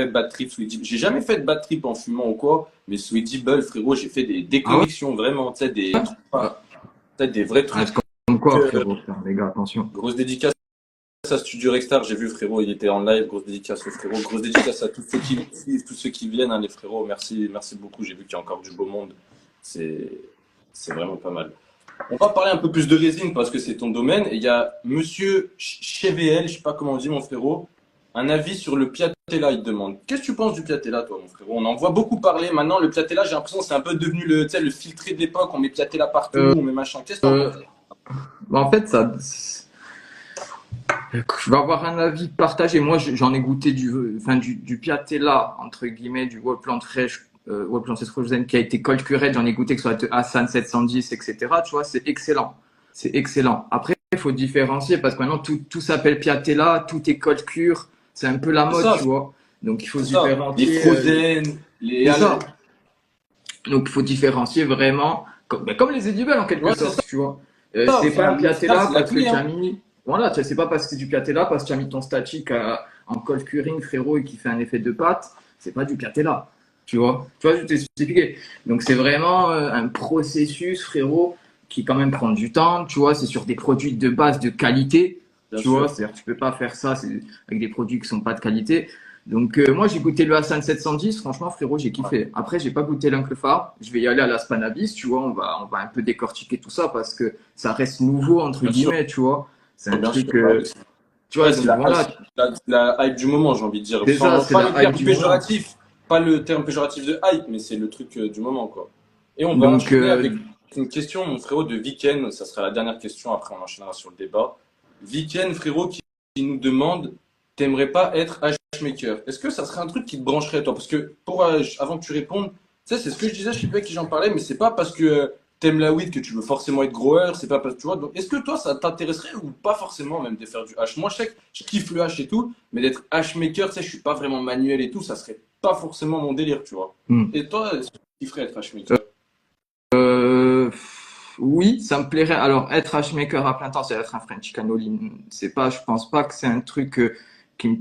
bad trips sous Edible. J'ai jamais fait de bad trip en fumant ou quoi, mais sous Edible, frérot, j'ai fait des
Ah ouais?
déconnexions, vraiment, tu sais, des trucs,
Ah,
peut-être des vrais
ah,
trucs.
c'est comme quoi,
Euh,
frérot, faire, les gars, attention.
Grosse dédicace à Studio Rexstar, j'ai vu frérot, il était en live, grosse dédicace au frérot, grosse dédicace à tous ceux qui le suivent, tous ceux qui viennent, hein, les frérots, merci, merci beaucoup, j'ai vu qu'il y a encore du beau monde, c'est, c'est vraiment pas mal. On va parler un peu plus de résine parce que c'est ton domaine, et il y a Monsieur Chevel, je sais pas comment on dit mon frérot, un avis sur le Piatella, il te demande. Qu'est-ce que tu penses du Piatella, toi, mon frérot? On en voit beaucoup parler maintenant, le Piatella, j'ai l'impression que c'est un peu devenu le, tu sais, le filtré de l'époque, on met Piatella partout,
Euh,
on met machin, qu'est-ce que t'en
euh,
penses?
En fait, je vais avoir un avis partagé. Moi, j'en ai goûté du Piatella, entre guillemets, du Whole Plant Fresh, Whole Plant Frozen, qui a été cold curé. J'en ai goûté que ce soit de Hassan 710, etc. Tu vois, c'est excellent. C'est excellent. Après, il faut différencier parce que maintenant, tout s'appelle Piatella, tout est cold cure. C'est un peu la
C'est
mode,
ça,
tu vois. Donc, il faut
c'est ça. Les
différencier.
Frozen, les.
C'est ça. Donc, il faut différencier vraiment, comme les edibles en quelque
Ouais, c'est ça,
sorte, tu vois.
au
C'est pas un
final. Au final,
piatella
c'est la
parce que
clé,
tu
hein.
as mis. Voilà, c'est pas parce que c'est du piatella parce que tu as mis ton statique en cold curing, frérot, et qui fait un effet de pâte. C'est pas du piatella. Tu vois. Tu vois, je t'ai expliqué. Donc, c'est vraiment un processus, frérot, qui quand même prend du temps. Tu vois, c'est sur des produits de base de qualité.
Bien
Tu vois,
sûr.
c'est-à-dire que tu peux pas faire ça avec des produits qui sont pas de qualité. Donc, moi, j'ai goûté le Hassan 710. Franchement, frérot, j'ai
Ouais.
kiffé. Après, j'ai pas goûté l'Uncle Phare. Je vais y aller à la Spanabis, tu vois. On va un peu décortiquer tout ça parce que ça reste nouveau, entre
Bien sûr,
guillemets, tu vois. C'est un
bien sûr.
truc,
Bah oui.
tu vois.
Ouais, c'est
Donc, voilà.
la hype du moment, j'ai envie de dire.
C'est ça,
Sans,
c'est
pas le
la hype
terme
du moment.
péjoratif, pas le terme péjoratif de hype, mais c'est le truc du moment, quoi. Et on va
Donc,
enchaîner avec une question, mon frérot, de Viken. Ça sera la dernière question, après on enchaînera sur le débat. Viken, frérot, qui nous demande, t'aimerais pas être hashmaker? Est-ce que ça serait un truc qui te brancherait, toi? Parce que, avant que tu répondes, tu sais, c'est ce que je disais, je sais pas avec qui j'en parlais, mais c'est pas parce que t'aimes la weed que tu veux forcément être grower, c'est pas parce tu vois. Donc, est-ce que toi, ça t'intéresserait ou pas forcément même de faire du hash? Moi, je sais que je kiffe le hash et tout, mais d'être hashmaker, tu sais, je suis pas vraiment manuel et tout, ça serait pas forcément mon délire, tu vois.
Hmm.
Et toi, est-ce que tu kifferais être hashmaker?
Oui, ça me plairait. Alors, être hashmaker à plein temps, c'est être un French cannoli. C'est pas, je pense pas que c'est un truc qui me,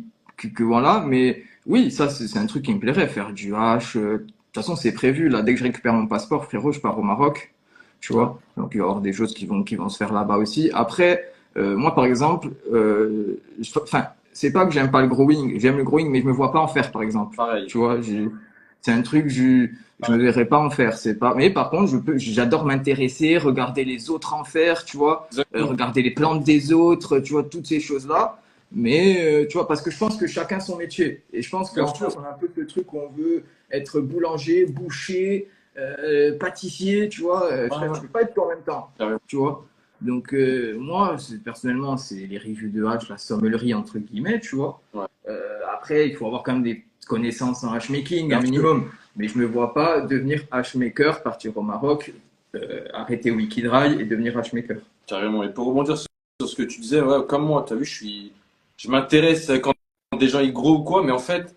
voilà. Mais oui, ça, c'est un truc qui me plairait, faire du hash. De toute façon, c'est prévu. Là, dès que je récupère mon passeport, frérot, je pars au Maroc. Tu
Ouais.
vois. Donc, il va y avoir des choses qui vont se faire là-bas aussi. Après, moi, par exemple, enfin, c'est pas que j'aime pas le growing. J'aime le growing, mais je me vois pas en faire, par exemple.
Pareil.
Tu vois, c'est un truc, je me verrais pas en faire, c'est pas. Mais par contre, j'adore m'intéresser, regarder les autres en faire, tu vois,
Exactement.
regarder les plantes des autres, tu vois, toutes ces choses-là. Mais tu vois, parce que je pense que chacun son métier. Et je pense
Bien
qu'en
sûr.
France, on a un peu ce truc où on veut être boulanger, boucher, pâtissier, tu vois.
Ouais,
Frère,
ouais.
tu peux pas être tout en même temps,
Carrément.
tu vois. Donc moi, personnellement, c'est les reviews de hash, la sommellerie entre guillemets, tu vois.
Ouais.
Après, il faut avoir quand même des connaissances en hashmaking, un
Bien sûr.
minimum. Mais je ne me vois pas devenir hashmaker, partir au Maroc, arrêter Wikidry et devenir hashmaker.
Carrément. Et pour rebondir sur ce que tu disais, ouais, comme moi, tu as vu, je m'intéresse quand des gens ils gros ou quoi, mais en fait,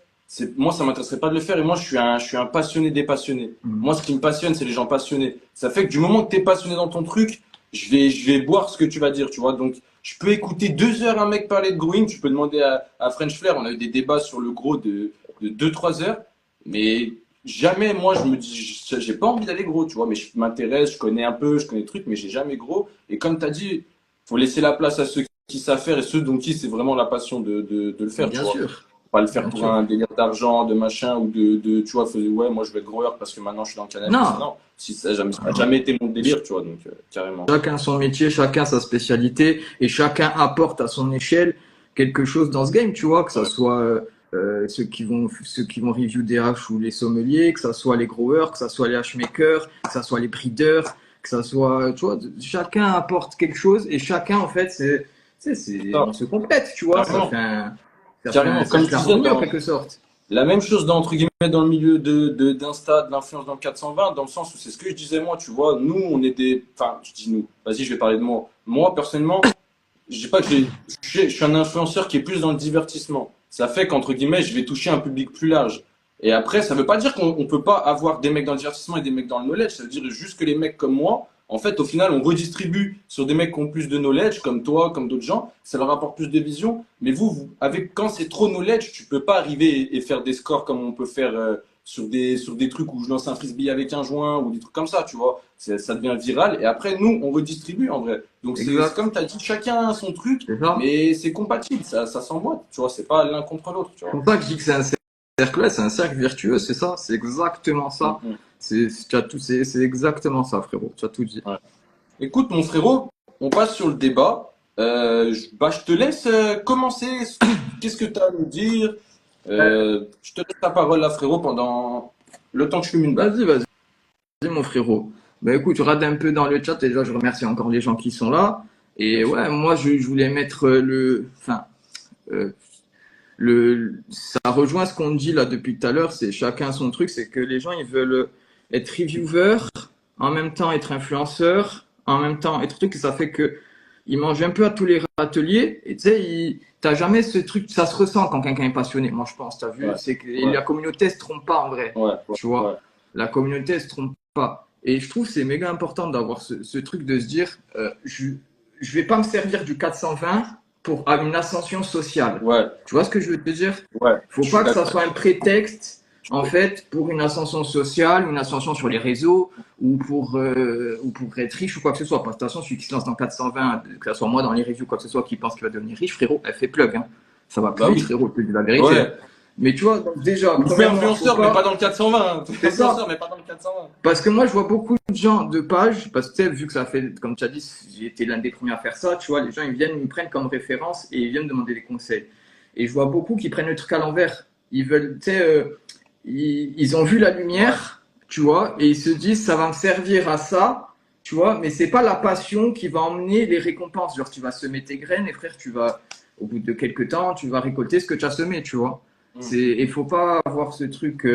moi, ça m'intéresserait pas de le faire. Et moi, je suis un passionné des passionnés.
Mm.
Moi, ce qui me passionne, c'est les gens passionnés. Ça fait que du moment que tu es passionné dans ton truc, je vais boire ce que tu vas dire, tu vois. Donc, je peux écouter 2 heures un mec parler de growing. Tu peux demander à French Flair. On a eu des débats sur le gros de 2-3 heures. Mais jamais, moi, je me dis, j'ai pas envie d'aller gros, tu vois. Mais je m'intéresse, je connais un peu, je connais le truc, mais j'ai jamais gros. Et comme tu as dit, faut laisser la place à ceux qui savent faire et ceux dont qui c'est vraiment la passion de le faire, tu
Bien
vois.
sûr,
Pas le faire
bien
pour
sûr.
un délire d'argent, de machin, ou tu vois, ouais, moi je vais être grower parce que maintenant je suis dans le cannabis.
Non,
Non, si ça a jamais été mon délire, tu vois, donc carrément.
chacun son métier, chacun sa spécialité, et chacun apporte à son échelle quelque chose dans ce game, tu vois, que ça
Ouais,
soit ceux qui vont review des haches ou les sommeliers, que ça soit les growers, que ça soit les hashmakers, que ça soit les breeders, que ça soit, tu vois, chacun apporte quelque chose et chacun en fait,
ça,
on se complète, tu vois,
carrément.
ça fait un
Carrément, comme je
cercle
disais,
harmonieux en quelque sorte.
la même chose dans, entre guillemets, dans le milieu d'Insta, de l'influence dans le 420, dans le sens où c'est ce que je disais moi, tu vois, nous, on est des. Enfin, je dis nous, vas-y, je vais parler de moi. Moi, personnellement, je dis pas que je suis un influenceur qui est plus dans le divertissement. Ça fait qu'entre guillemets, je vais toucher un public plus large. Et après, ça veut pas dire qu'on peut pas avoir des mecs dans le divertissement et des mecs dans le knowledge. Ça veut dire juste que les mecs comme moi, en fait, au final, on redistribue sur des mecs qui ont plus de knowledge, comme toi, comme d'autres gens. Ça leur apporte plus de vision. Mais avec, quand c'est trop knowledge, tu peux pas arriver et faire des scores comme on peut faire sur des trucs où je lance un frisbee avec un joint ou des trucs comme ça, tu vois. Ça devient viral. Et après, nous, on redistribue en vrai. Donc, c'est
Exact,
comme tu as dit, chacun a son truc,
c'est ça.
mais c'est compatible, ça s'emboîte, tu vois, c'est pas l'un contre l'autre, tu
C'est
vois.
pour ça que je dis que c'est un cercle, ouais, c'est un cercle vertueux, c'est ça, c'est exactement ça.
Mhm.
C'est exactement ça, frérot. Tu as tout dit.
Ouais. Écoute, mon frérot, on passe sur le débat. Je te laisse commencer. Qu'est-ce que tu as à nous dire? Je te laisse la parole là, frérot, pendant le temps que je fume une balle.
Vas-y, mon frérot. Bah écoute, je rate un peu dans le chat. Déjà, je remercie encore les gens qui sont là.
Bien
Et
sûr.
ouais, moi, je voulais mettre euh, ça rejoint ce qu'on dit là depuis tout à l'heure. C'est chacun son truc. C'est que les gens, ils veulent être reviewers, en même temps être influenceurs, en même temps être truc. Et ça fait que ils mangent un peu à tous les ateliers. Et tu sais, t'as jamais ce truc. Ça se ressent quand quelqu'un est passionné. Moi, je pense. T'as vu,
Ouais,
c'est que et
ouais,
la communauté se trompe pas en vrai.
ouais, ouais,
Tu
ouais.
vois, la communauté elle se trompe pas. Et je trouve que c'est méga important d'avoir ce truc de se dire, je vais pas me servir du 420 pour une ascension sociale.
Ouais,
Tu vois ce que je veux te dire?
ouais,
Faut
je suis
pas que ça
d'accord.
soit un prétexte, en fait, pour une ascension sociale, une ascension sur les réseaux, ou pour être riche ou quoi que ce soit. Parce que de toute façon, celui qui se lance dans 420, que ce soit moi dans les reviews, quoi que ce soit, qui pense qu'il va devenir riche, frérot, elle fait plug, hein. Ça va plus
Bah
vite,
oui.
frérot, je te dis la vérité, hein.
Ouais.
Mais tu vois, donc déjà,
Ou fais
premièrement, faut
influenceur, mais pas
pas.
dans le 420. Fais
C'est
influenceur,
ça.
mais pas dans le 420.
Parce que moi, je vois beaucoup de gens de pages, parce que tu sais, vu que ça fait, comme tu as dit, j'ai été l'un des premiers à faire ça, tu vois, les gens, ils viennent, ils me prennent comme référence et ils viennent me demander des conseils. Et je vois beaucoup qui prennent le truc à l'envers. Ils veulent, tu sais, ils ont vu la
Ouais,
lumière, tu vois, et ils se disent, ça va me servir à ça, tu vois, mais c'est pas la passion qui va emmener les récompenses. Genre, tu vas semer tes graines et frère, au bout de quelques temps, tu vas récolter ce que tu as semé, tu vois.
mm,
Il faut pas avoir ce truc,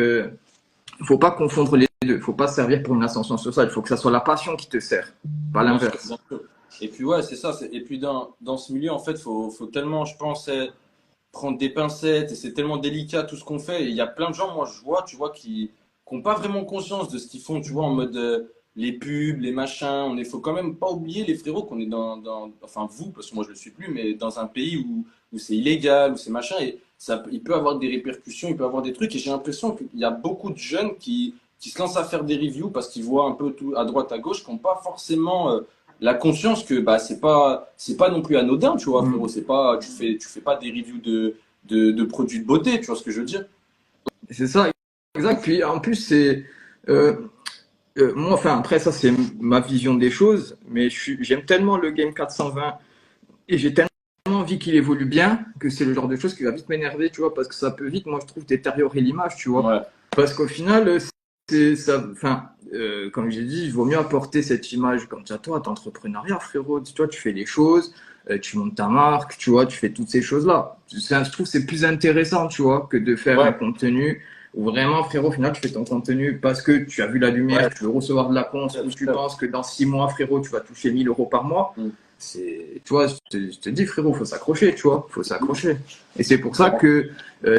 faut pas confondre les deux. Il faut pas se servir pour une ascension sociale. Il faut que ça soit la passion qui te sert, pas
Bien sûr,
l'inverse.
bien sûr. Et puis ouais, c'est ça. Et puis dans ce milieu, en fait, faut tellement, je pense, prendre des pincettes et c'est tellement délicat tout ce qu'on fait. Et il y a plein de gens, moi je vois, tu vois, qui n'ont pas vraiment conscience de ce qu'ils font, tu vois, en mode les pubs, les machins. Faut quand même pas oublier les frérots qu'on est enfin vous, parce que moi je le suis plus, mais dans un pays où c'est illégal, où c'est machin, et ça, il peut avoir des répercussions, il peut avoir des trucs. Et j'ai l'impression qu'il y a beaucoup de jeunes qui se lancent à faire des reviews parce qu'ils voient un peu tout à droite, à gauche, qui n'ont pas forcément la conscience que bah c'est pas non plus anodin, tu vois, frérot.
Mm.
C'est pas tu fais pas des reviews de produits de beauté, tu vois ce que je veux dire?
C'est ça, exact. Puis en plus, c'est euh, moi, enfin après ça, c'est ma vision des choses, mais j'aime tellement le game 420 et j'ai tellement envie qu'il évolue bien que c'est le genre de choses qui va vite m'énerver, tu vois, parce que ça peut vite, moi je trouve, détériorer l'image, tu vois.
Ouais,
Parce qu'au final, c'est ça, enfin, comme j'ai dit, il vaut mieux apporter cette image comme ça, toi, d'entrepreneuriat, frérot. Tu vois, tu fais les choses, tu montes ta marque, tu vois, tu fais toutes ces choses-là. Je trouve que c'est plus intéressant, tu vois, que de faire un
ouais,
contenu où vraiment, frérot, au final, tu fais ton contenu parce que tu as vu la lumière,
ouais,
tu veux recevoir de la conce,
bien
ou tu
sûr.
penses que dans 6 mois, frérot, tu vas toucher 1000 € par mois.
Mm.
Tu vois, je te dis, frérot, faut s'accrocher, tu vois, faut s'accrocher. Et c'est pour ça
Bon,
que,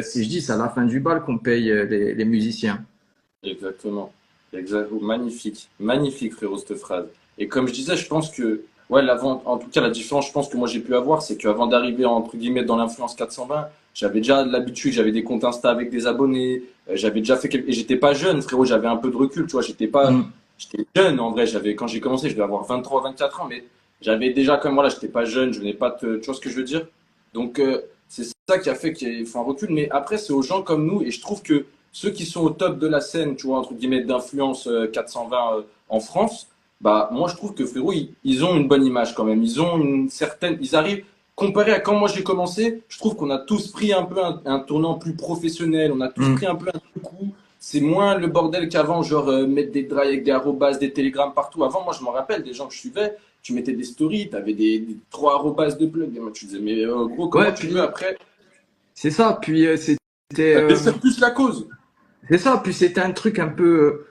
si je dis, c'est à la fin du bal qu'on paye les musiciens.
exactement. Magnifique. Magnifique, frérot, cette phrase. Et comme je disais, je pense que, ouais, en tout cas, la différence, je pense que moi j'ai pu avoir, c'est qu'avant d'arriver, entre guillemets, dans l'influence 420, j'avais déjà l'habitude, j'avais des comptes Insta avec des abonnés, j'avais déjà fait et j'étais pas jeune, frérot, j'avais un peu de recul, tu vois,
Mm.
j'étais jeune, en vrai, quand j'ai commencé, je devais avoir 23, 24 ans, mais j'avais déjà, comme, voilà, j'étais pas jeune, je venais pas tu vois ce que je veux dire? Donc, c'est ça qui a fait qu'il faut un recul, mais après, c'est aux gens comme nous, et je trouve que, ceux qui sont au top de la scène, tu vois, entre guillemets, d'influence 420 en France, bah, moi, je trouve que frérot, ils ont une bonne image quand même. Ils ont une certaine. Ils arrivent, comparé à quand moi j'ai commencé, je trouve qu'on a tous pris un peu un tournant plus professionnel. On a tous
Mm.
pris un peu un truc coup. C'est moins le bordel qu'avant, genre mettre des drives avec des arrobas, des télégrammes partout. Avant, moi, je m'en rappelle, des gens que je suivais, tu mettais des stories, tu avais des trois arrobas de plug. Et moi, tu disais, mais gros, comment
Ouais,
tu veux
puis
après?
c'est ça, puis c'était
Ça dessert plus la cause.
c'est ça, puis c'était un truc un peu,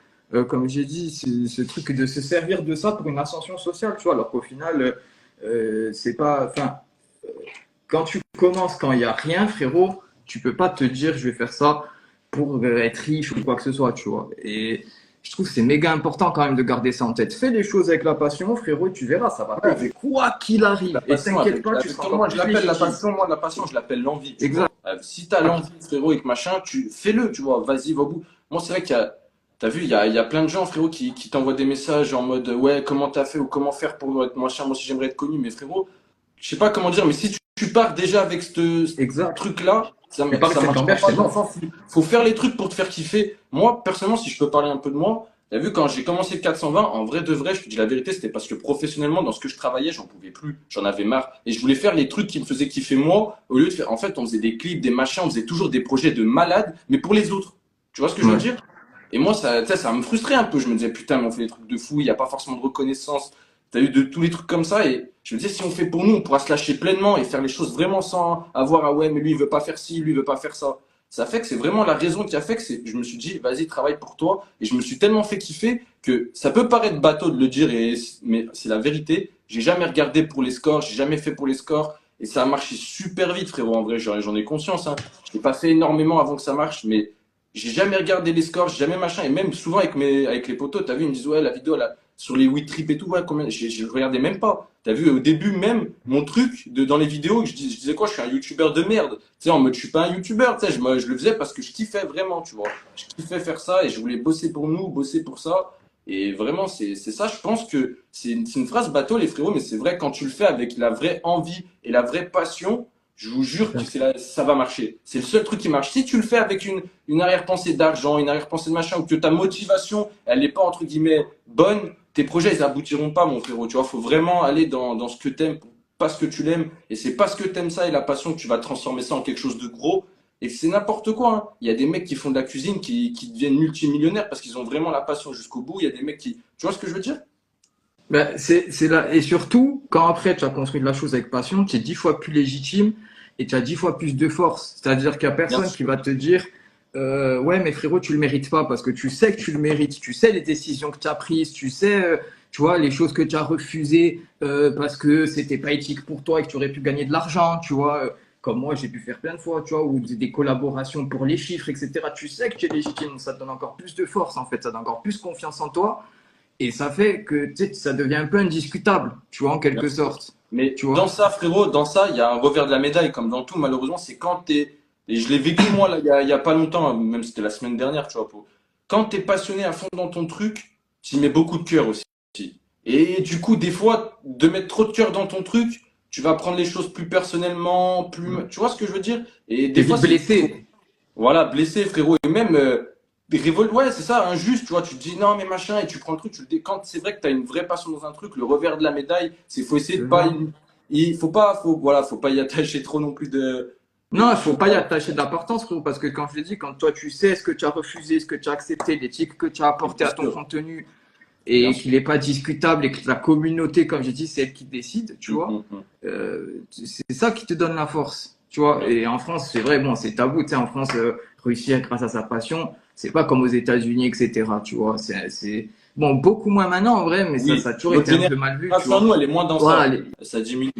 comme j'ai dit, ce truc de se servir de ça pour une ascension sociale, tu vois, alors qu'au final, c'est pas, enfin, quand tu commences, quand il n'y a rien, frérot, tu peux pas te dire je vais faire ça pour être riche ou quoi que ce soit, tu vois. Et je trouve que c'est méga important quand même de garder ça en tête. Fais les choses avec la passion, frérot, et tu verras, ça va
Ouais,
payer quoi qu'il
la
arrive. Et
passion,
t'inquiète pas, tu seras
comme
encore
moi je
plus
l'appelle la
légitime.
passion, moi la passion je l'appelle l'envie, tu vois.
Exact.
Si t'as l'envie, frérot, et que machin, tu fais-le, tu vois, vas-y, va au bout. Moi c'est vrai t'as vu, il y a plein de gens, frérot, qui t'envoient des messages en mode, ouais, comment t'as fait ou comment faire pour être machin, moi aussi j'aimerais être connu, mais frérot, je sais pas comment dire, mais si tu pars déjà avec ce
Exact.
truc-là,
Tu parles
ça
avec cette
marchera
gamberge,
pas
c'est
dans le
mort.
sens où faut faire les trucs pour te faire kiffer. Moi, personnellement, si je peux parler un peu de moi, t'as vu, quand j'ai commencé le 420, en vrai de vrai, je te dis la vérité, c'était parce que professionnellement, dans ce que je travaillais, j'en pouvais plus, j'en avais marre. Et je voulais faire les trucs qui me faisaient kiffer moi, au lieu de faire, en fait, on faisait des clips, des machins, on faisait toujours des projets de malades, mais pour les autres. Tu vois ce que je veux
Ouais.
dire? Et moi, ça, tu sais, ça me frustrait un peu. Je me disais, putain, mais on fait des trucs de fou, il n'y a pas forcément de reconnaissance. T'as eu de tous les trucs comme ça. Et je me disais, si on fait pour nous, on pourra se lâcher pleinement et faire les choses vraiment sans avoir, ah ouais, mais lui, il veut pas faire ci, lui, il veut pas faire ça. Ça fait que c'est vraiment la raison qui a fait que je me suis dit, vas-y, travaille pour toi. Et je me suis tellement fait kiffer que ça peut paraître bateau de le dire, mais c'est la vérité. J'ai jamais regardé pour les scores, j'ai jamais fait pour les scores. Et ça a marché super vite, frérot. En vrai, j'en ai conscience, hein. Je l'ai pas fait énormément avant que ça marche, mais j'ai jamais regardé les scores, j'ai jamais machin. Et même souvent avec les potos, t'as vu, ils me disent, ouais, la vidéo là, sur les 8 trips et tout, ouais, combien, j'ai regardé même pas. T'as vu, au début même, mon truc dans les vidéos, je disais quoi, je suis un youtubeur de merde. Tu sais, en mode, je suis pas un youtubeur, tu sais, je le faisais parce que je kiffais vraiment, tu vois. Je kiffais faire ça et je voulais bosser pour nous, bosser pour ça. Et vraiment, c'est ça, je pense que c'est une phrase bateau, les frérots, mais c'est vrai, quand tu le fais avec la vraie envie et la vraie passion, je vous jure que ça va marcher. C'est le seul truc qui marche. Si tu le fais avec une arrière-pensée d'argent, une arrière-pensée de machin, ou que ta motivation, elle n'est pas, entre guillemets, bonne, tes projets, ils aboutiront pas, mon frérot. Tu vois, faut vraiment aller dans ce que t'aimes, parce que tu l'aimes. Et c'est parce que t'aimes ça et la passion que tu vas transformer ça en quelque chose de gros. Et c'est n'importe quoi, hein. Il y a des mecs qui font de la cuisine qui deviennent multimillionnaires parce qu'ils ont vraiment la passion jusqu'au bout. Il y a des mecs qui. Tu vois ce que je veux dire?
Ben, c'est là. Et surtout, quand après tu as construit la chose avec passion, tu es 10 fois plus légitime et tu as 10 fois plus de force. C'est-à-dire qu'il n'y a
Bien
personne qui
sûr.
va te dire, Ouais, mais frérot, tu le mérites pas parce que tu sais que tu le mérites. Tu sais les décisions que tu as prises, tu sais, tu vois, les choses que tu as refusées parce que c'était pas éthique pour toi et que tu aurais pu gagner de l'argent, tu vois. Comme moi, j'ai pu faire plein de fois, tu vois, ou des collaborations pour les chiffres, etc. Tu sais que tu es légitime, ça te donne encore plus de force, en fait, ça donne encore plus confiance en toi et ça fait que, tu sais, ça devient un peu indiscutable, tu vois, en
Bien
quelque
sûr.
sorte,
Mais
tu
dans
vois.
ça, frérot, dans ça, il y a un revers de la médaille, comme dans tout, malheureusement, c'est quand t'es. Et je l'ai vécu, moi, là, il y a pas longtemps, hein, même si c'était la semaine dernière, tu vois. Quand t'es passionné à fond dans ton truc, tu y mets beaucoup de cœur aussi. Et du coup, des fois, de mettre trop de cœur dans ton truc, tu vas prendre les choses plus personnellement, plus. Tu vois ce que je veux dire? Et
T'es
des fois,
vite blessé.
voilà, blessé, frérot. Et même des révoltes, ouais, c'est ça, injuste, tu vois. Tu te dis non, mais machin, et tu prends le truc, quand c'est vrai que tu as une vraie passion dans un truc, le revers de la médaille, c'est faut essayer de pas. Il faut pas, voilà, faut pas y attacher trop non plus
Non, il faut
d'émotions,
pas y
quoi.
attacher d'importance, frérot, parce que quand je l'ai dit, quand toi tu sais ce que tu as refusé, ce que tu as accepté, l'éthique que tu as apporté
Bien
à ton
sûr,
contenu,
bien
et qu'il
sûr.
n'est pas discutable et que la communauté, comme j'ai dit, c'est elle qui décide, tu vois,
Mm.
c'est ça qui te donne la force, tu vois.
Bien
Et
sûr.
en France, c'est vrai, bon, c'est tabou, tu sais, en France, réussir grâce à sa passion, c'est pas comme aux États-Unis, etc., tu vois. Bon, beaucoup moins maintenant en vrai, mais ça
Oui,
a toujours
notre
été un peu mal vu, tu
génération, nous,
vois.
elle est moins dans
Voilà,
ça. Ça diminue.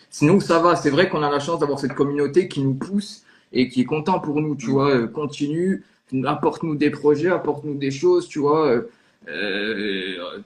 sinon, ça va. C'est vrai qu'on a la chance d'avoir cette communauté qui nous pousse et qui est content pour nous, tu
Mm.
vois. Continue, apporte-nous des projets, apporte-nous des choses, tu vois.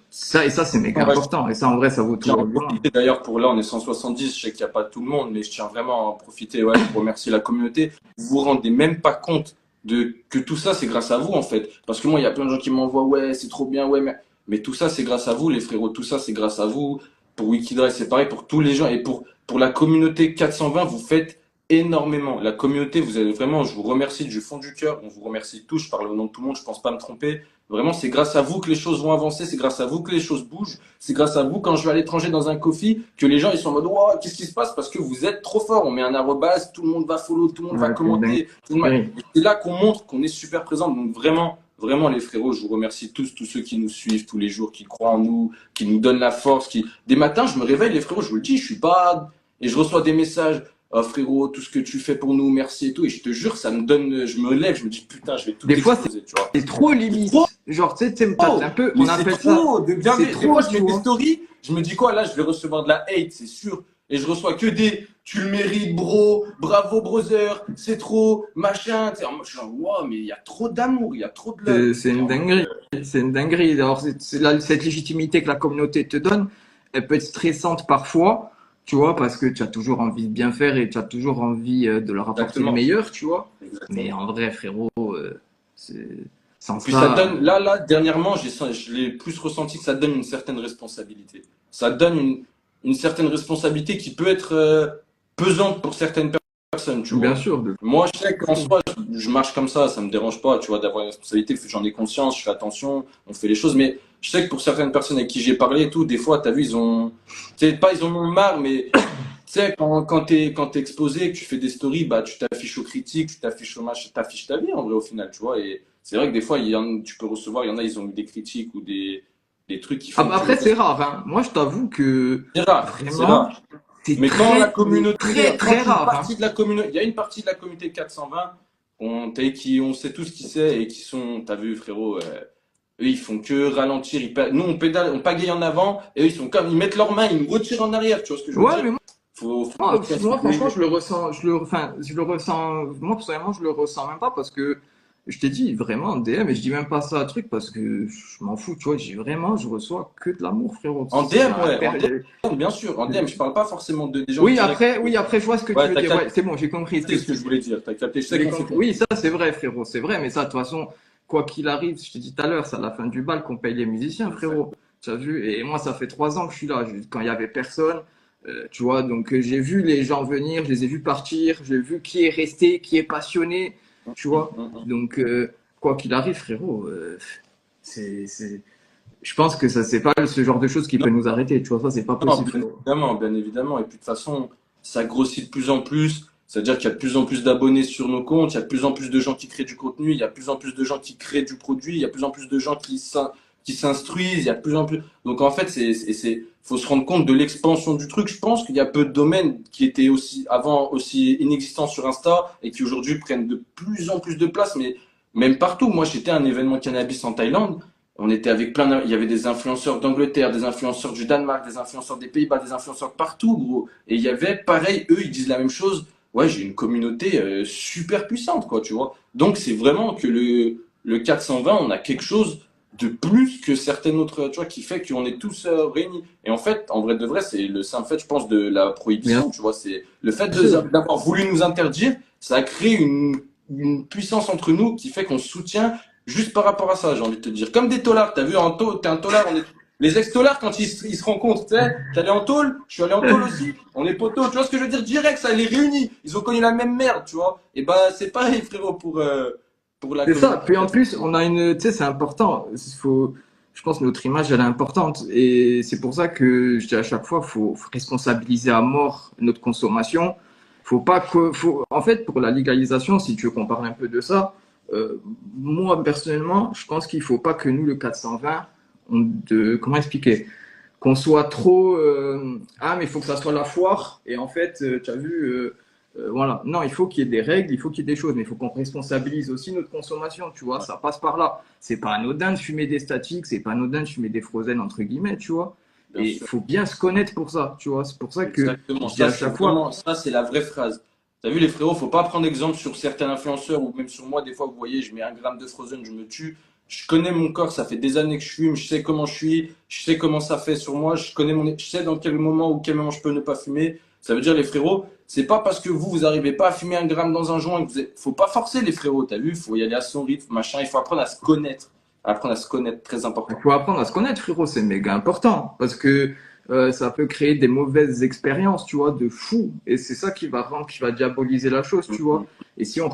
Ça, c'est méga
Ouais,
important. Et ça, en vrai, ça vaut tout
tiens à
leur
en
bien.
profiter d'ailleurs pour là, on est 170, je sais qu'il n'y a pas tout le monde, mais je tiens vraiment à en profiter ouais, pour remercier la communauté. Vous vous rendez même pas compte que tout ça, c'est grâce à vous en fait. Parce que moi, il y a plein de gens qui m'envoient, ouais, c'est trop bien, ouais, mais tout ça, c'est grâce à vous, les frérots, tout ça, c'est grâce à vous. Pour Wikidrive, c'est pareil, pour tous les gens et pour la communauté 420, vous faites énormément. La communauté, vous avez vraiment, je vous remercie du fond du cœur, on vous remercie tous, je parle au nom de tout le monde, je pense pas me tromper. Vraiment, c'est grâce à vous que les choses vont avancer, c'est grâce à vous que les choses bougent. C'est grâce à vous, quand je vais à l'étranger dans un coffee, que les gens ils sont en mode wow, qu'est-ce qui se passe? Parce que vous êtes trop fort. On met un arrobase, tout le monde va follow, tout le monde va
Ouais, c'est une
commenter.
dinguerie.
Et c'est là qu'on montre qu'on est super présent. Donc vraiment, vraiment les frérots, je vous remercie tous ceux qui nous suivent tous les jours, qui croient en nous, qui nous donnent la force. Des matins, je me réveille, les frérots, je vous le dis, je suis pas. Et je reçois des messages. Oh, frérot, tout ce que tu fais pour nous, merci et tout. Et je te jure, ça me donne. Je me lève, je me dis putain, je vais tout
Des fois,
exploser, tu vois.
c'est trop
C'est trop.
limite. Genre, tu sais, t'as un
Oh,
peu,
mais
on
c'est
appelle ça,
trop de bien.
c'est
Des fois,
trop,
je
tu
mets des
vois.
stories, je me dis quoi, là, je vais recevoir de la hate, c'est sûr. Et je reçois que des tu le mérites, bro, bravo, brother, c'est trop, machin. Tu sais, moi, je suis genre, wow, mais il y a trop d'amour, il y a trop de love.
C'est
T'es
une
en mode,
dinguerie. C'est une dinguerie. Alors, cette légitimité que la communauté te donne, elle peut être stressante parfois, tu vois, parce que tu as toujours envie de bien faire et tu as toujours envie de leur apporter le
exactement,
meilleur, tu vois. Mais
exactement.
en vrai, frérot, c'est, sans
Puis ça
ça,
donne, là, dernièrement, je l'ai plus ressenti que ça donne une certaine responsabilité. Ça donne une certaine responsabilité qui peut être pesante pour certaines personnes, tu
bien
vois.
sûr,
Moi, je sais qu'en
fou.
soi, je marche comme ça me dérange pas, tu vois, d'avoir une responsabilité, j'en ai conscience, je fais attention, on fait les choses, mais je sais que pour certaines personnes avec qui j'ai parlé et tout, des fois, t'as vu, tu sais, pas ils en ont marre, mais tu sais, quand t'es exposé, que tu fais des stories, bah, tu t'affiches aux critiques, tu t'affiches au match, tu t'affiches ta vie, en vrai, au final, tu vois. Et c'est vrai que des fois, tu peux recevoir, il y en a, ils ont eu des critiques ou des trucs qui
Ah
font
bah
que,
après, c'est rare, hein. Moi, je t'avoue que
c'est rare, c'est
vraiment,
rare.
c'est
Mais quand la
très, mais
communauté,
très, très
quand une
rare,
partie
hein.
de la communauté, il y a une partie de la communauté 420, on sait tous qui c'est et qui sont, t'as vu, frérot, eux, ils font que ralentir, nous, on pédale, on pagaille en avant, et eux, ils sont comme, ils mettent leurs mains, ils nous retirent en arrière, tu vois ce que je veux
Ouais,
dire?
mais
Faut pas
moi, franchement,
se
je le ressens, moi, personnellement, je le ressens même pas parce que je t'ai dit vraiment en DM et je dis même pas ça à truc parce que je m'en fous, tu vois, je reçois que de l'amour, frérot.
En DM, ouais, en DM, bien sûr. En DM, je parle pas forcément des gens directs.
Oui, après, je vois ce que tu
Ouais,
veux
t'as
dire. Ouais,
capté
c'est bon, j'ai compris ce que
ce que je voulais dire. T'as capté. Je sais
j'ai
qu'on s'est
compris. Oui,
compris.
ça, c'est vrai, frérot, c'est vrai, mais ça, de toute façon, quoi qu'il arrive, je t'ai dit tout à l'heure, c'est à la fin du bal qu'on paye les musiciens, frérot.
Exactement.
Tu as vu? Et moi, ça fait 3 ans que je suis là, quand il y avait personne. Tu vois, donc j'ai vu les gens venir, je les ai vus partir, j'ai vu qui est resté, qui est passionné, tu vois. Donc, quoi qu'il arrive, frérot, c'est, je pense que ça, c'est pas ce genre de choses qui
Non,
peut nous arrêter, tu vois, ça, c'est pas
non,
possible,
bien
frérot.
évidemment, bien évidemment. Et puis de toute façon, ça grossit de plus en plus. C'est-à-dire qu'il y a de plus en plus d'abonnés sur nos comptes, il y a de plus en plus de gens qui créent du contenu, il y a de plus en plus de gens qui créent du produit, il y a de plus en plus de gens qui s'instruisent, il y a de plus en plus. Donc en fait, faut se rendre compte de l'expansion du truc. Je pense qu'il y a peu de domaines qui étaient aussi avant aussi inexistants sur Insta et qui aujourd'hui prennent de plus en plus de place, mais même partout. Moi, j'étais à un événement cannabis en Thaïlande. On était avec il y avait des influenceurs d'Angleterre, des influenceurs du Danemark, des influenceurs des Pays-Bas, des influenceurs partout, gros. Et il y avait, pareil, eux, ils disent la même chose. Ouais, j'ai une communauté super puissante, quoi, tu vois. Donc, c'est vraiment que le 420, on a quelque chose de plus que certaines autres, tu vois, qui fait qu'on est tous réunis. Et en fait, en vrai de vrai, c'est le simple fait, je pense, de la
Bien
prohibition, tu vois. C'est le fait
sûr.
d'avoir voulu nous interdire, ça a créé une puissance entre nous qui fait qu'on se soutient juste par rapport à ça, j'ai envie de te dire. Comme des taulards, t'as vu, t'es un taulard, les ex-taulards, quand ils se rencontrent, tu sais, t'es allé en tôle, je suis allé en tôle aussi, on est poteaux, tu vois ce que je veux dire? Direct, ça les réunit. Ils ont connu la même merde, tu vois. Et bah, c'est pareil, frérot, pour la
C'est ça.
communauté.
Puis en plus, on a une, tu sais, c'est important. Je pense que notre image, elle est importante. Et c'est pour ça que je dis à chaque fois, faut responsabiliser à mort notre consommation. Faut pas en fait, pour la légalisation, si tu veux qu'on parle un peu de ça, moi, personnellement, je pense qu'il faut pas que nous, le 420, comment expliquer? Qu'on soit trop, ah, mais il faut que ça soit la foire. Et en fait, tu as vu, voilà. Non, il faut qu'il y ait des règles, il faut qu'il y ait des choses, mais il faut qu'on responsabilise aussi notre consommation, tu vois,
Ouais,
ça passe par là. C'est pas anodin de fumer des statiques, c'est pas anodin de fumer des frozen, entre guillemets, tu vois.
bien
Et il
sûr.
faut bien se connaître pour ça, tu vois. C'est pour ça que
Exactement.
je dis
Ça,
à
c'est
chaque fois,
vraiment, ça, c'est la vraie phrase. T'as vu, les frérots, faut pas prendre exemple sur certains influenceurs ou même sur moi. Des fois, vous voyez, je mets 1 gramme de Frozen, je me tue. Je connais mon corps, ça fait des années que je fume, je sais comment je suis, je sais comment ça fait sur moi, je sais dans quel moment ou quel moment je peux ne pas fumer. Ça veut dire, les frérots, c'est pas parce que vous arrivez pas à fumer 1 gramme dans un joint que faut pas forcer les frérots, t'as vu, faut y aller à son rythme, machin, il faut apprendre à se connaître. Apprendre à se connaître, très
il
important.
faut apprendre à se connaître, frérot, c'est méga important. Parce que ça peut créer des mauvaises expériences, tu vois, de fou. Et c'est ça qui va diaboliser la chose, tu vois. Et si on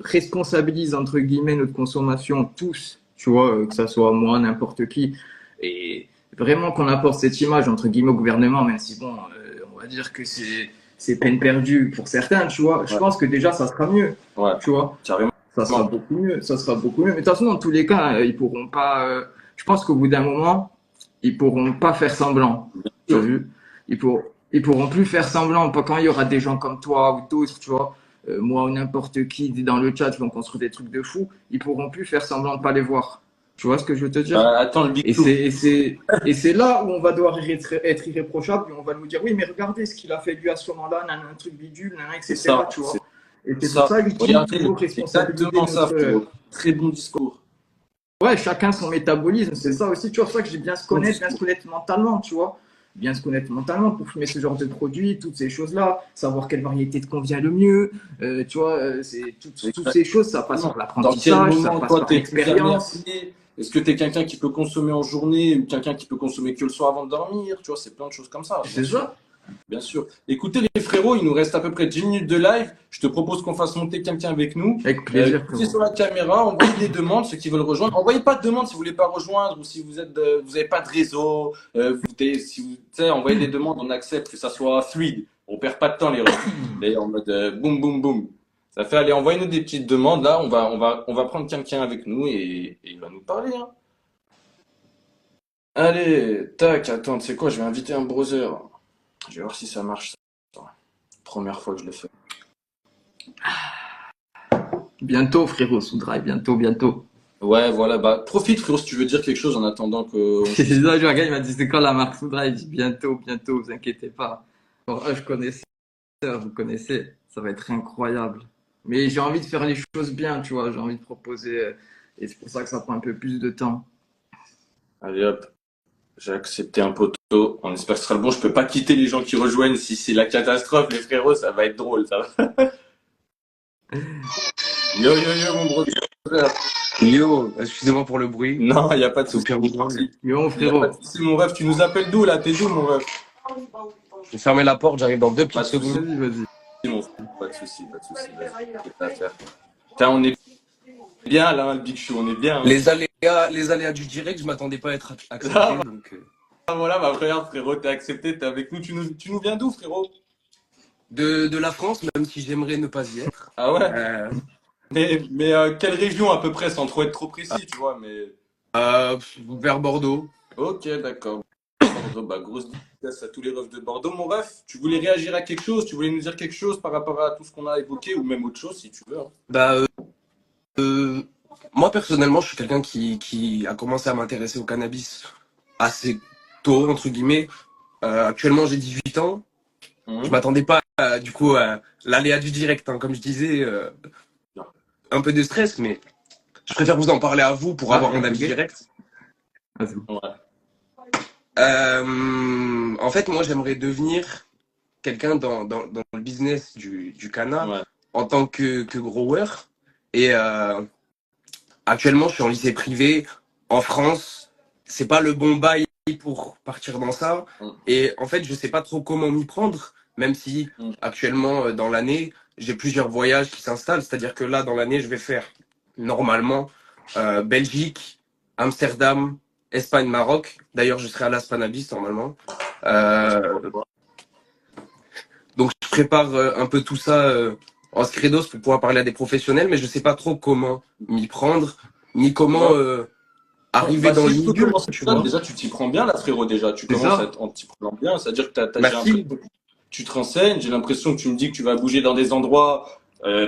responsabilise, entre guillemets, notre consommation, tous, tu vois, que ça soit moi, n'importe qui, et vraiment qu'on apporte cette image, entre guillemets, au gouvernement, même si, bon, on va dire que c'est peine perdue pour certains, tu vois, je
Ouais,
pense que déjà, ça sera mieux,
ouais,
tu vois.
carrément.
Ça sera beaucoup mieux, ça sera beaucoup mieux. Mais de toute façon, dans tous les cas, ils pourront pas. Je pense qu'au bout d'un moment, ils pourront pas faire semblant.
Bien
Tu as
sûr.
vu? Ils pourront plus faire semblant. Pas quand il y aura des gens comme toi ou d'autres, tu vois. Moi ou n'importe qui dans le chat vont construire des trucs de fou. Ils pourront plus faire semblant de pas les voir. Tu vois ce que je veux te dire?
Attends, le Big
Et
Show.
c'est là où on va devoir être irréprochable et on va nous dire oui, mais regardez ce qu'il a fait lui à ce moment-là, un truc bidule,
C'est
etc.
ça,
Tu
c'est
vois? Et c'est pour
ça.
ça qu'il faut
Regardez,
toujours responsabiliser
exactement ça,
notre.
frérot. Très bon discours.
Ouais, chacun son métabolisme, c'est ça aussi. Tu vois, c'est pour ça que j'ai
Bon
bien se
discours.
connaître mentalement, tu vois. Bien se connaître mentalement pour fumer ce genre de produits, toutes ces choses-là, savoir quelle variété te convient le mieux. Tu vois, c'est toutes ces choses, ça passe
Exactement.
par
Dans quel
l'apprentissage, ça
moment,
passe
toi,
par
t'es plus amené à
l'expérience.
fumer? Est-ce que t'es quelqu'un qui peut consommer en journée ou quelqu'un qui peut consommer que le soir avant de dormir? Tu vois, c'est plein de choses comme ça, bien
C'est
sûr.
ça.
Bien sûr. Écoutez, les frérots, il nous reste à peu près 10 minutes de live. Je te propose qu'on fasse monter quelqu'un avec nous.
Avec plaisir,
Cliquez
frérot.
sur la caméra, envoyez des demandes, ceux qui veulent rejoindre. Envoyez pas de demandes si vous voulez pas rejoindre ou si vous avez pas de réseau. Si vous, tu sais, envoyez des demandes, on accepte que ça soit fluide. On perd pas de temps, les refs. D'ailleurs, en mode boum, boum, boum. Ça fait, allez, envoyez-nous des petites demandes. Là, on va prendre quelqu'un avec nous et il va nous parler, hein. Allez, tac, attends, tu sais quoi, je vais inviter un browser. Je vais voir si ça marche. Première fois que je le fais.
Bientôt, frérot, sous drive, bientôt, bientôt.
Ouais, voilà, bah profite frérot si tu veux dire quelque chose en attendant qu'on
C'est
puisse.
ça, un gars, il m'a dit c'est quand la marque sous drive? Je dis bientôt, bientôt, vous inquiétez pas. Bon, je connaissais, vous connaissez, ça va être incroyable. Mais j'ai envie de faire les choses bien, tu vois, j'ai envie de proposer, et c'est pour ça que ça prend un peu plus de temps.
Allez hop, j'ai accepté un poteau. On espère que ce sera le bon. Je peux pas quitter les gens qui rejoignent si c'est la catastrophe, les frérots, ça va être drôle, ça va. Yo yo yo mon brother.
Yo, excusez-moi pour le bruit.
Non, y a pas de
C'est au
souci.
pire du monde.
Yo,
Y a pas de
frérot,
souci mon ref. Tu nous appelles d'où là? T'es d'où mon ref?
Je vais fermer la porte, j'arrive dans deux
Pas
petites
de souci
secondes.
vas-y, vas-y.
mon frère. Pas de souci, pas de souci. Vas-y, qu'est-ce que t'as à faire? Putain, on est bien là, hein, le Big Show, on est bien, hein.
Les aléas du direct, je m'attendais pas à être
Ah,
accepté, donc
voilà, bah regarde frérot, t'es accepté, t'es avec nous. Tu nous viens d'où frérot?
de la France, même si j'aimerais ne pas y être.
Ah ouais?
Euh,
Mais quelle région à peu près, sans trop être trop précis, tu vois, mais.
Vers Bordeaux.
Ok, d'accord. Bah, grosse dédicace à tous les refs de Bordeaux. Mon ref, tu voulais réagir à quelque chose? Tu voulais nous dire quelque chose par rapport à tout ce qu'on a évoqué ou même autre chose si tu veux, hein.
Bah, euh, moi, personnellement, je suis quelqu'un qui a commencé à m'intéresser au cannabis assez tôt, entre guillemets. Actuellement, j'ai 18 ans. Je
Mhm.
m'attendais pas, du coup, à l'aléa du direct, hein, comme je disais, un peu de stress, mais je préfère vous en parler à vous pour
Ah,
avoir un avis
ok.
direct.
Vas-y.
Ouais.
En fait, moi, j'aimerais devenir quelqu'un dans le business du canna
Ouais.
en tant que grower. Et actuellement, je suis en lycée privé en France. C'est pas le bon bail pour partir dans ça.
Mhm.
Et en fait, je sais pas trop comment m'y prendre, même si
Mhm.
actuellement, dans l'année, j'ai plusieurs voyages qui s'installent. C'est-à-dire que là, dans l'année, je vais faire normalement Belgique, Amsterdam, Espagne, Maroc. D'ailleurs, je serai à Las Panabis normalement. Euh, donc, je prépare un peu tout ça en scredos pour pouvoir parler à des professionnels, mais je sais pas trop comment m'y prendre, ni comment
Ouais.
arriver
Bah,
dans
si
le
je peux
milieu,
commencer
tu
ça,
vois.
déjà tu t'y prends bien là, frérot, déjà. Tu
C'est
commences
ça.
en t'y prenant bien. C'est-à-dire que j'ai l'impression
Merci.
que tu te renseignes. J'ai l'impression que tu me dis que tu vas bouger dans des endroits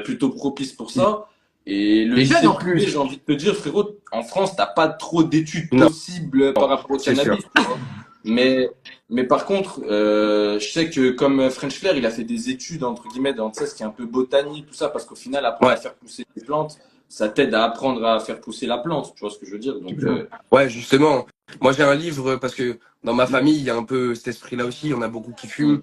plutôt propices pour ça. Et le
Les jeunes
lycée
en
privé, j'ai
plus.
envie de te dire, frérot, en France, t'as pas trop d'études
Non,
possibles par rapport au
c'est sûr.
cannabis, tu vois. Mais, mais par contre, je sais que comme French Flair, il a fait des études, entre guillemets, dans tu sais, ce qui est un peu botanique, tout ça, parce qu'au final, apprendre à
Ouais,
faire pousser des plantes, ça t'aide à apprendre à faire pousser la plante, tu vois ce que je veux dire. Donc,
ouais, justement. Moi, j'ai un livre parce que dans ma famille, il y a un peu cet esprit-là aussi. On a beaucoup qui
mm.
fument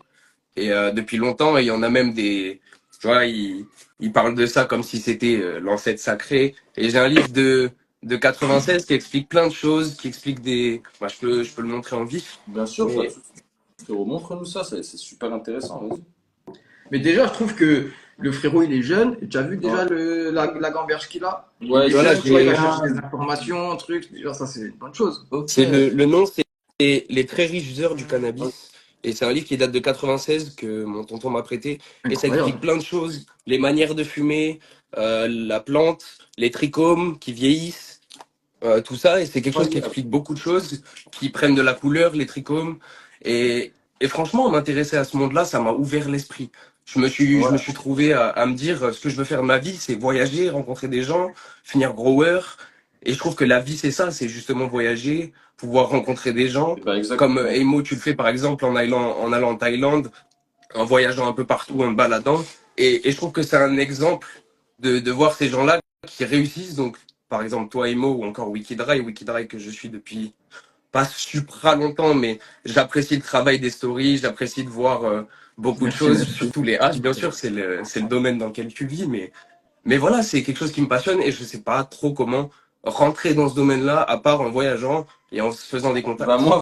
et depuis longtemps, et il y en a même des, tu vois, ils parlent de ça comme si c'était l'ancêtre sacré. Et j'ai un livre de 96 qui explique plein de choses, qui explique des, bah, je peux le montrer en vif.
Bien sûr, pas de
Mais
souci. Frérot, montre-nous ça, c'est super intéressant. Vas-y.
Mais déjà, je trouve que le frérot, il est jeune. Tu as vu déjà
Ouais,
la gamberge qu'il a? Il
ouais,
est
voilà,
jeune, tu vois, il va
j'ai,
chercher des informations, trucs. Déjà, ça, c'est une bonne chose.
ok,
c'est le nom, c'est Les très riches heures du
ok,
cannabis. Et c'est un livre qui date de 96 que mon tonton m'a prêté. Et ça explique
Incroyable.
plein de choses. Les manières de fumer, la plante, les trichomes qui vieillissent, tout ça. Et c'est quelque chose qui
incroyable.
explique beaucoup de choses, qui prennent de la couleur, les trichomes. Et franchement, m'intéresser à ce monde-là, ça m'a ouvert l'esprit. Je me
Ouais,
suis trouvé à me dire, ce que je veux faire de ma vie, c'est voyager, rencontrer des gens, finir grower. Et je trouve que la vie, c'est ça, c'est justement voyager, pouvoir rencontrer des gens.
et bah
Comme
exactement.
Emo, tu le fais par exemple en allant en Thaïlande, en voyageant un peu partout, en te baladant. Et je trouve que c'est un exemple de voir ces gens-là qui réussissent. Donc, par exemple, toi, Emo, ou encore Wikidry que je suis depuis pas supra longtemps, mais j'apprécie le travail des stories, j'apprécie de voir beaucoup de
Merci,
choses,
merci.
surtout les H, bien sûr, c'est le domaine dans lequel tu vis, mais voilà, c'est quelque chose qui me passionne et je sais pas trop comment rentrer dans ce domaine-là, à part en voyageant et en se faisant des
Bah
contacts.
moi,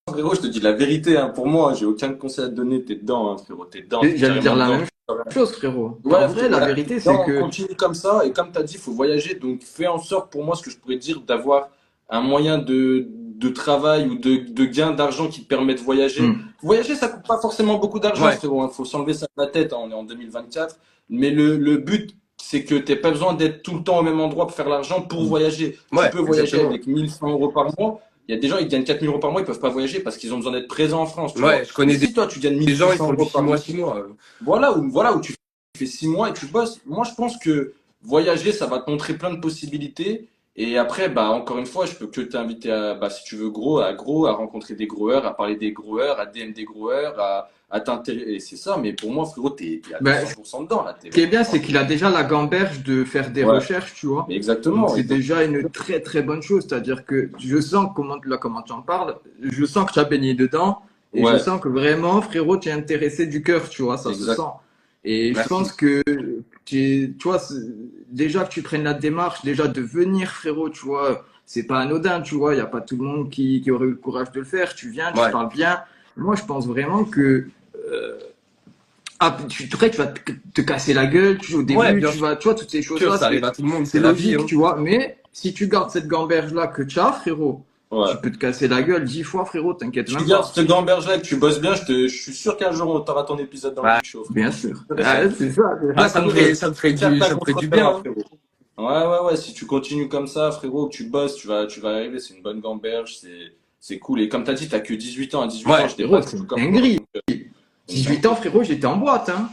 frérot, je te dis la vérité, hein, pour moi, j'ai aucun conseil à te donner, t'es dedans, hein, frérot, t'es dedans, t'es
J'allais dire
carrément
la
dedans.
même chose, frérot. En
Ouais,
vrai, la
voilà,
vérité, c'est
non,
que.
continue comme ça. Et comme tu as dit, il faut voyager. Donc, fais en sorte, pour moi, ce que je pourrais dire, d'avoir un moyen de travail ou de gain d'argent qui te permet de voyager.
Hmm.
Voyager, ça coûte pas forcément beaucoup d'argent,
Ouais,
frérot. Il faut s'enlever ça de la tête, hein, on est en 2024. Mais le but, c'est que tu pas besoin d'être tout le temps au même endroit pour faire l'argent pour voyager. Tu
ouais,
peux voyager
exactement.
avec 1 100 € par mois. Il y a des gens, ils gagnent 4 000 € par mois, ils peuvent pas voyager parce qu'ils ont besoin d'être présents en France, tu
Ouais,
vois.
je
Mais
connais des,
si toi, tu gagnes
des gens,
1
ils
600
font du
euros
six
par
mois,
mois,
6 mois.
voilà où tu fais 6 mois et tu bosses. Moi, je pense que voyager, ça va te montrer plein de possibilités. Et après, bah, encore une fois, je peux que t'inviter à, bah, si tu veux gros, à rencontrer des growers, à parler des growers, à DM des growers, à t'intéresser. Et c'est ça, mais pour moi, frérot, t'es à
Ben, ce
200% dedans, là. T'es
qui est bien,
vraiment.
c'est qu'il a déjà la gamberge de faire des
Ouais,
recherches, tu vois.
mais
Donc,
exactement,
c'est
exactement.
déjà une très, très bonne chose. C'est-à-dire que je sens, là, comment tu en parles, je sens que tu as baigné dedans. Et je
Ouais,
sens que vraiment, frérot, tu es intéressé du cœur, tu vois, ça se
exact.
sent. Et je pense
Merci.
que, tu vois, déjà que tu prennes la démarche, déjà de venir, frérot, tu vois, c'est pas anodin, tu vois, il n'y a pas tout le monde qui aurait eu le courage de le faire. Tu viens, tu
Ouais,
parles bien. Moi, je pense vraiment que après, tu vas te casser la gueule, au
ouais,
début,
bien
tu vois, toutes ces
sûr,
choses-là,
ça arrive à tout le monde,
c'est
c'est la vie,
logique,
hein.
tu vois. Mais si tu gardes cette gamberge-là que tu as, frérot, tu
Ouais.
peux te casser la gueule 10 fois, frérot, t'inquiète
Tu
même
gardes
pas.
cette gamberge-là et que tu bosses bien, je suis sûr qu'un jour, tu auras ton épisode dans le
Ouais.
Big Show,
Bien
frérot.
sûr.
Sûr et
Ah,
certain.
c'est ça,
Ah,
Un
ça me
jour,
ferait, ça me ferait
certains
ça me ferait du bien,
contrôlera,
hein.
frérot. Ouais, si tu continues comme ça, frérot, que tu bosses, tu vas y arriver, c'est une bonne gamberge, c'est cool. Et comme t'as dit, t'as que 18 ans. À 18 ans,
Ouais,
j'étais pas
Frérot,
du
c'est
tout
une
comme toi.
dinguerie.
Donc,
18 ans, frérot, j'étais en boîte, hein.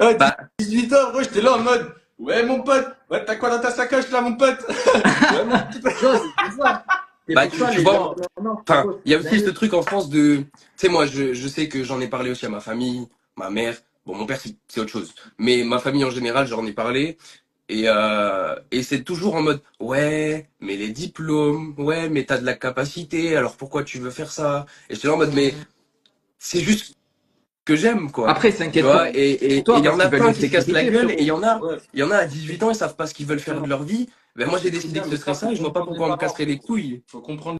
ah,
bah,
18 ans, gros, j'étais là en mode, ouais, mon pote, ouais, t'as quoi dans ta sacoche là, mon pote? Ouais, mon petit
Tu vois, c'est pour ça. C'est
bah
pour ça,
tu
les
vois,
gens. Non,
enfin,
frérot,
il y a
c'est
aussi ce
dingue.
truc en France de, tu sais, moi, je sais que j'en ai parlé aussi à ma famille, ma mère. Bon, mon père, c'est autre chose. Mais ma famille en général, j'en ai parlé. Et c'est toujours en mode, ouais, mais les diplômes, ouais, mais t'as de la capacité, alors pourquoi tu veux faire ça? Et j'étais là en mode, mais c'est juste que j'aime, quoi.
Après,
Tu
s'inquiète
vois,
pas
et
pour
il
toi
y
parce
en a
qu'ils veulent
plein
une
qui se cassent la
sécurité,
gueule, et
frérot.
Ouais,
il y en a à 18 ans, ils savent pas ce qu'ils veulent faire de
exactement.
leur vie. Ben moi, j'ai
C'est
décidé
bien,
que
mais
ce serait
ça, faut
ça, et je vois pas
comprendre les
pourquoi on me
parents,
casserait les
frérot.
couilles.
Faut comprendre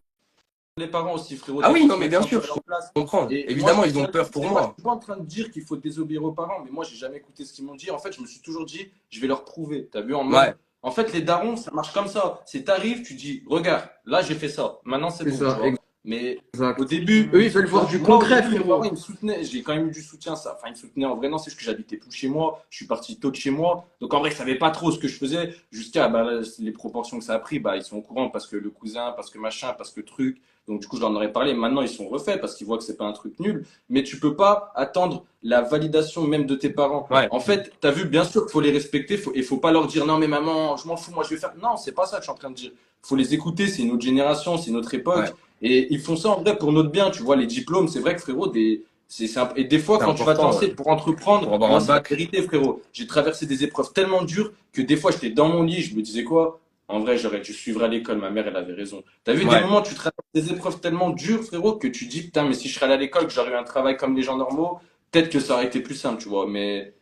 les parents aussi, frérot.
Ah
Des
oui,
fois,
non,
se
mais
mettre
bien
un peu
sûr,
à
je
leur place.
comprends.
Et moi,
Évidemment, ils ont peur
tu
pour
sais quoi, je
moi.
suis pas en train de dire qu'il faut désobéir aux parents, mais moi, j'ai jamais écouté ce qu'ils m'ont dit. En fait, je me suis toujours dit, je vais leur prouver. T'as vu, en mode,
Ouais,
en fait, les darons, ça marche comme ça. C'est t'arrives, tu dis, regarde, là, j'ai fait ça. Maintenant, c'est
C'est
bon, tu
ça,
vois. Mais au
exact.
début,
Eux, ils veulent voir du
moi, au
concret,
début, mes parents,
frérot.
ils me soutenaient. J'ai quand même eu du soutien, ça. Enfin, ils me soutenaient en vrai, non, c'est juste que j'habitais plus chez moi. Je suis parti tôt de chez moi. Donc, en vrai, ils savaient pas trop ce que je faisais. Jusqu'à, bah, là, les proportions que ça a pris, bah, ils sont au courant parce que le cousin, parce que machin, parce que truc. Donc, du coup, je leur en aurais parlé. Maintenant, ils sont refaits parce qu'ils voient que c'est pas un truc nul. Mais tu peux pas attendre la validation même de tes parents.
ouais,
En fait, t'as vu, bien sûr qu'il faut les respecter. Et faut pas leur dire, non, mais maman, je m'en fous, moi, je vais faire. Non, c'est pas ça que je suis en train de dire. Faut les écouter. C'est une autre génération, c'est une autre époque.
ouais.
Et ils font ça en vrai pour notre bien, tu vois, les diplômes, c'est vrai que frérot, et des fois
C'est
quand tu vas te
important, ouais.
lancer pour entreprendre,
Pour avoir
moi
un
c'est la
bac.
vérité frérot, j'ai traversé des épreuves tellement dures que des fois j'étais dans mon lit, je me disais quoi? En vrai, j'aurais dû suivre à l'école, ma mère elle avait raison. T'as vu des
Ouais.
moments où tu traverses des épreuves tellement dures frérot que tu dis putain mais si je serais allé à l'école, que j'aurais eu un travail comme les gens normaux, peut-être que ça aurait été plus simple, tu vois, mais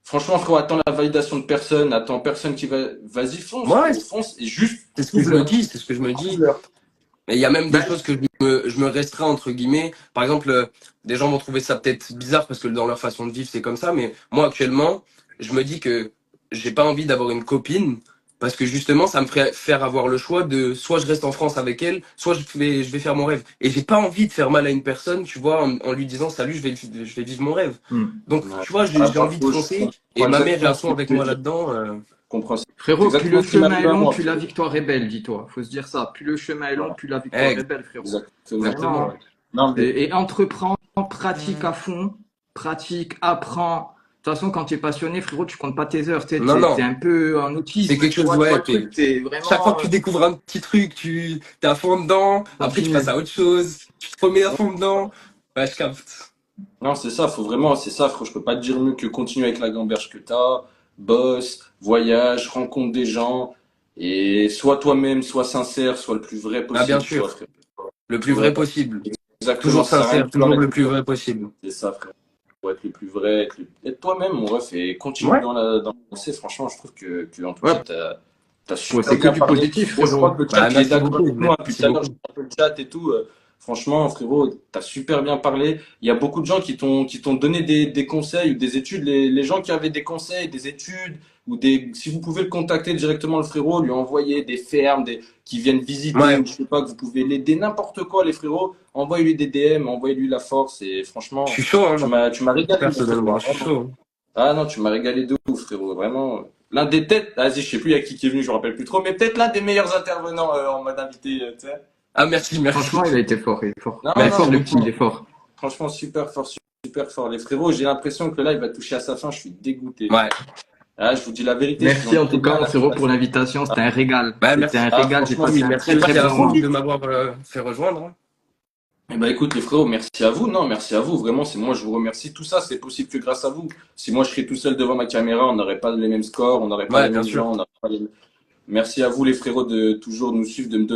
franchement frérot, attends la validation de personne, attends personne qui va, vas-y fonce
Ouais,
frérot, fonce et juste
c'est ce que je me
prouve-leur,
dis, c'est ce que je me dis.
prouve-leur.
Mais il y a même des
Ben,
choses que je me restreins, entre guillemets. Par exemple, des gens vont trouver ça peut-être bizarre parce que dans leur façon de vivre, c'est comme ça. Mais moi, actuellement, je me dis que j'ai pas envie d'avoir une copine parce que justement, ça me ferait faire avoir le choix de soit je reste en France avec elle, soit je vais faire mon rêve. Et j'ai pas envie de faire mal à une personne, tu vois, en lui disant salut, je vais vivre mon rêve. Donc,
Ouais.
tu vois,
Ah,
j'ai
pas
envie de
faux, je
foncer. Et
comprends
ma mère est
exactement
à
ce
fond
que
avec
tu veux
moi
dire.
là-dedans.
Je comprends. C'est
frérot, plus
exactement
le
ce qui
chemin est
m'arrive à
long,
moi,
plus la
frérot.
victoire est belle, dis-toi. Faut se dire ça. Plus le chemin est long,
Voilà.
plus la victoire est
Eh,
belle, frérot.
C'est exactement,
Vraiment.
ouais. Non, mais
Et entreprends, pratique à fond, pratique, apprends. De toute façon, quand tu es passionné, frérot, tu comptes pas tes heures. Tu sais,
non,
t'es
non.
un peu en
C'est
autisme,
quelque chose,
tu vois
ouais.
le truc, t'es
Chaque fois
vraiment.
que tu découvres un petit truc, t'es à fond dedans. Après, tu passes
Continue.
à autre chose. Tu te remets à fond dedans. Ouais, je capte.
non, c'est ça, faut vraiment, c'est ça, frérot. Je peux pas te dire mieux que continuer avec la gamberge que t'as, bosse, voyage, rencontre des gens, et sois toi-même, sois sincère, sois le plus vrai
Ah, bien
possible, tu vois,
sûr.
frère.
Le
Tu
plus
vois,
vrai possible.
exactement,
Toujours
ça sert à rien
sincère,
de vouloir
toujours
être
le
le
plus
plus.
vrai possible.
C'est ça, frère. Faut être le plus vrai, être toi-même, mon ref, et continue
Ouais.
dans la lancée. Franchement, je trouve que en tout
Ouais,
cas, t'as super
c'est que
bien
du
parlé.
positif,
Bon, je crois que
frérot.
le chat,
Bah,
il est
merci
d'accord
beaucoup.
avec moi. Depuis
Merci
tout à l'heure, je
beaucoup.
regarde un peu le chat et tout. Franchement, frérot, t'as super bien parlé. Il y a beaucoup de gens qui t'ont donné des conseils ou des études. Les gens qui avaient des conseils, des études, ou si vous pouvez le contacter directement, le frérot, lui envoyer des fermes, qui viennent visiter,
Ouais.
ou je sais pas, que vous pouvez l'aider, n'importe quoi, les frérots. Envoyez-lui des DM, envoyez-lui la force. Et
Je
franchement,
suis chaud, hein,
tu m'as régalé, mon
personnellement.
frérot,
Je suis
vraiment.
chaud.
Ah non, tu m'as régalé de ouf, frérot, vraiment. L'un des têtes, vas-y, je sais plus il y a qui est venu, je me rappelle plus trop, mais peut-être l'un des meilleurs intervenants en mode invité, tu sais.
Ah, merci, merci.
Franchement, il a été fort, il est fort.
Non,
Ben, il est
non,
fort, le petit, il
franchement,
est fort.
franchement, super fort, super fort. Les frérots, j'ai l'impression que le live va toucher à sa fin, je suis dégoûté.
Ouais.
Ah, je vous dis la vérité, si
Merci
on
en
était
tout cas,
bien
mon
là,
frérot, pour l'invitation. C'était un régal.
Bah,
C'était
merci.
un
ah,
régal. J'ai
franchement,
passé
Oui,
un
merci
très très
aussi
passé
bon
trop
moment.
de
vite.
m'avoir fait rejoindre, hein.
Eh ben, écoute, les frérots, merci à vous. Non, merci à vous. Vraiment, c'est moi, je vous remercie. Tout ça, c'est possible que grâce à vous. Si moi, je serais tout seul devant ma caméra, on n'aurait pas les mêmes scores, on n'aurait pas
Ouais,
les
bien
mêmes gens,
sûr.
on n'aurait pas les. Merci à vous les frérots de toujours nous suivre, de me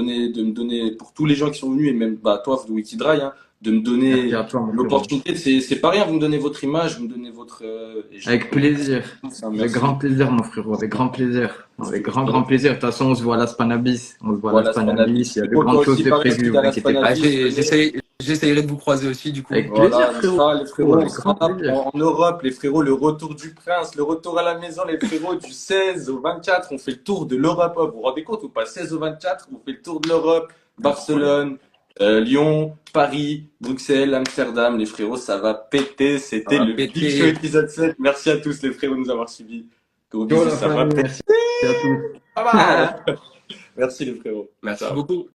donner pour tous les gens qui sont venus et même bah toi de Wikidry, hein, de me
Merci
donner
à toi, mon frérot.
l'opportunité. C'est pas rien, vous me donnez votre image, vous me donnez votre et je
Avec
vous remercie
plaisir.
tous, hein,
Avec grand
merci.
plaisir, mon frérot. Avec grand plaisir. Avec grand, grand plaisir. De toute façon, on se voit à la Spanabis. On se voit à la
Voilà,
Spanabis.
Spanabis.
Il y a de
Frérot, toi
grandes choses
aussi
de
pareil, si
prévues,
t'es à
vous
la
inquiétez pas.
Bah,
Spanabis, venez.
j'essayerai de vous croiser aussi, du coup.
Avec plaisir,
Voilà,
frérot.
ça, les frérots, on
Avec grand
sera
plaisir.
en Europe, les frérots, le retour du prince, le retour à la maison, les frérots, du 16 au 24, on fait le tour de l'Europe. Vous vous rendez compte ou pas? 16 au 24, on fait le tour de l'Europe,
Incroyable.
Barcelone, Lyon, Paris, Bruxelles, Amsterdam, les frérots, ça va péter.
Ça
C'était
va
le Big Show
péter.
épisode 7. Merci à tous les frérots de nous avoir suivis. Gros
Ciao
bisous,
la
ça va
famille,
péter.
merci. Merci à tous.
Pas mal. Merci les frérots.
Merci
Ciao.
beaucoup.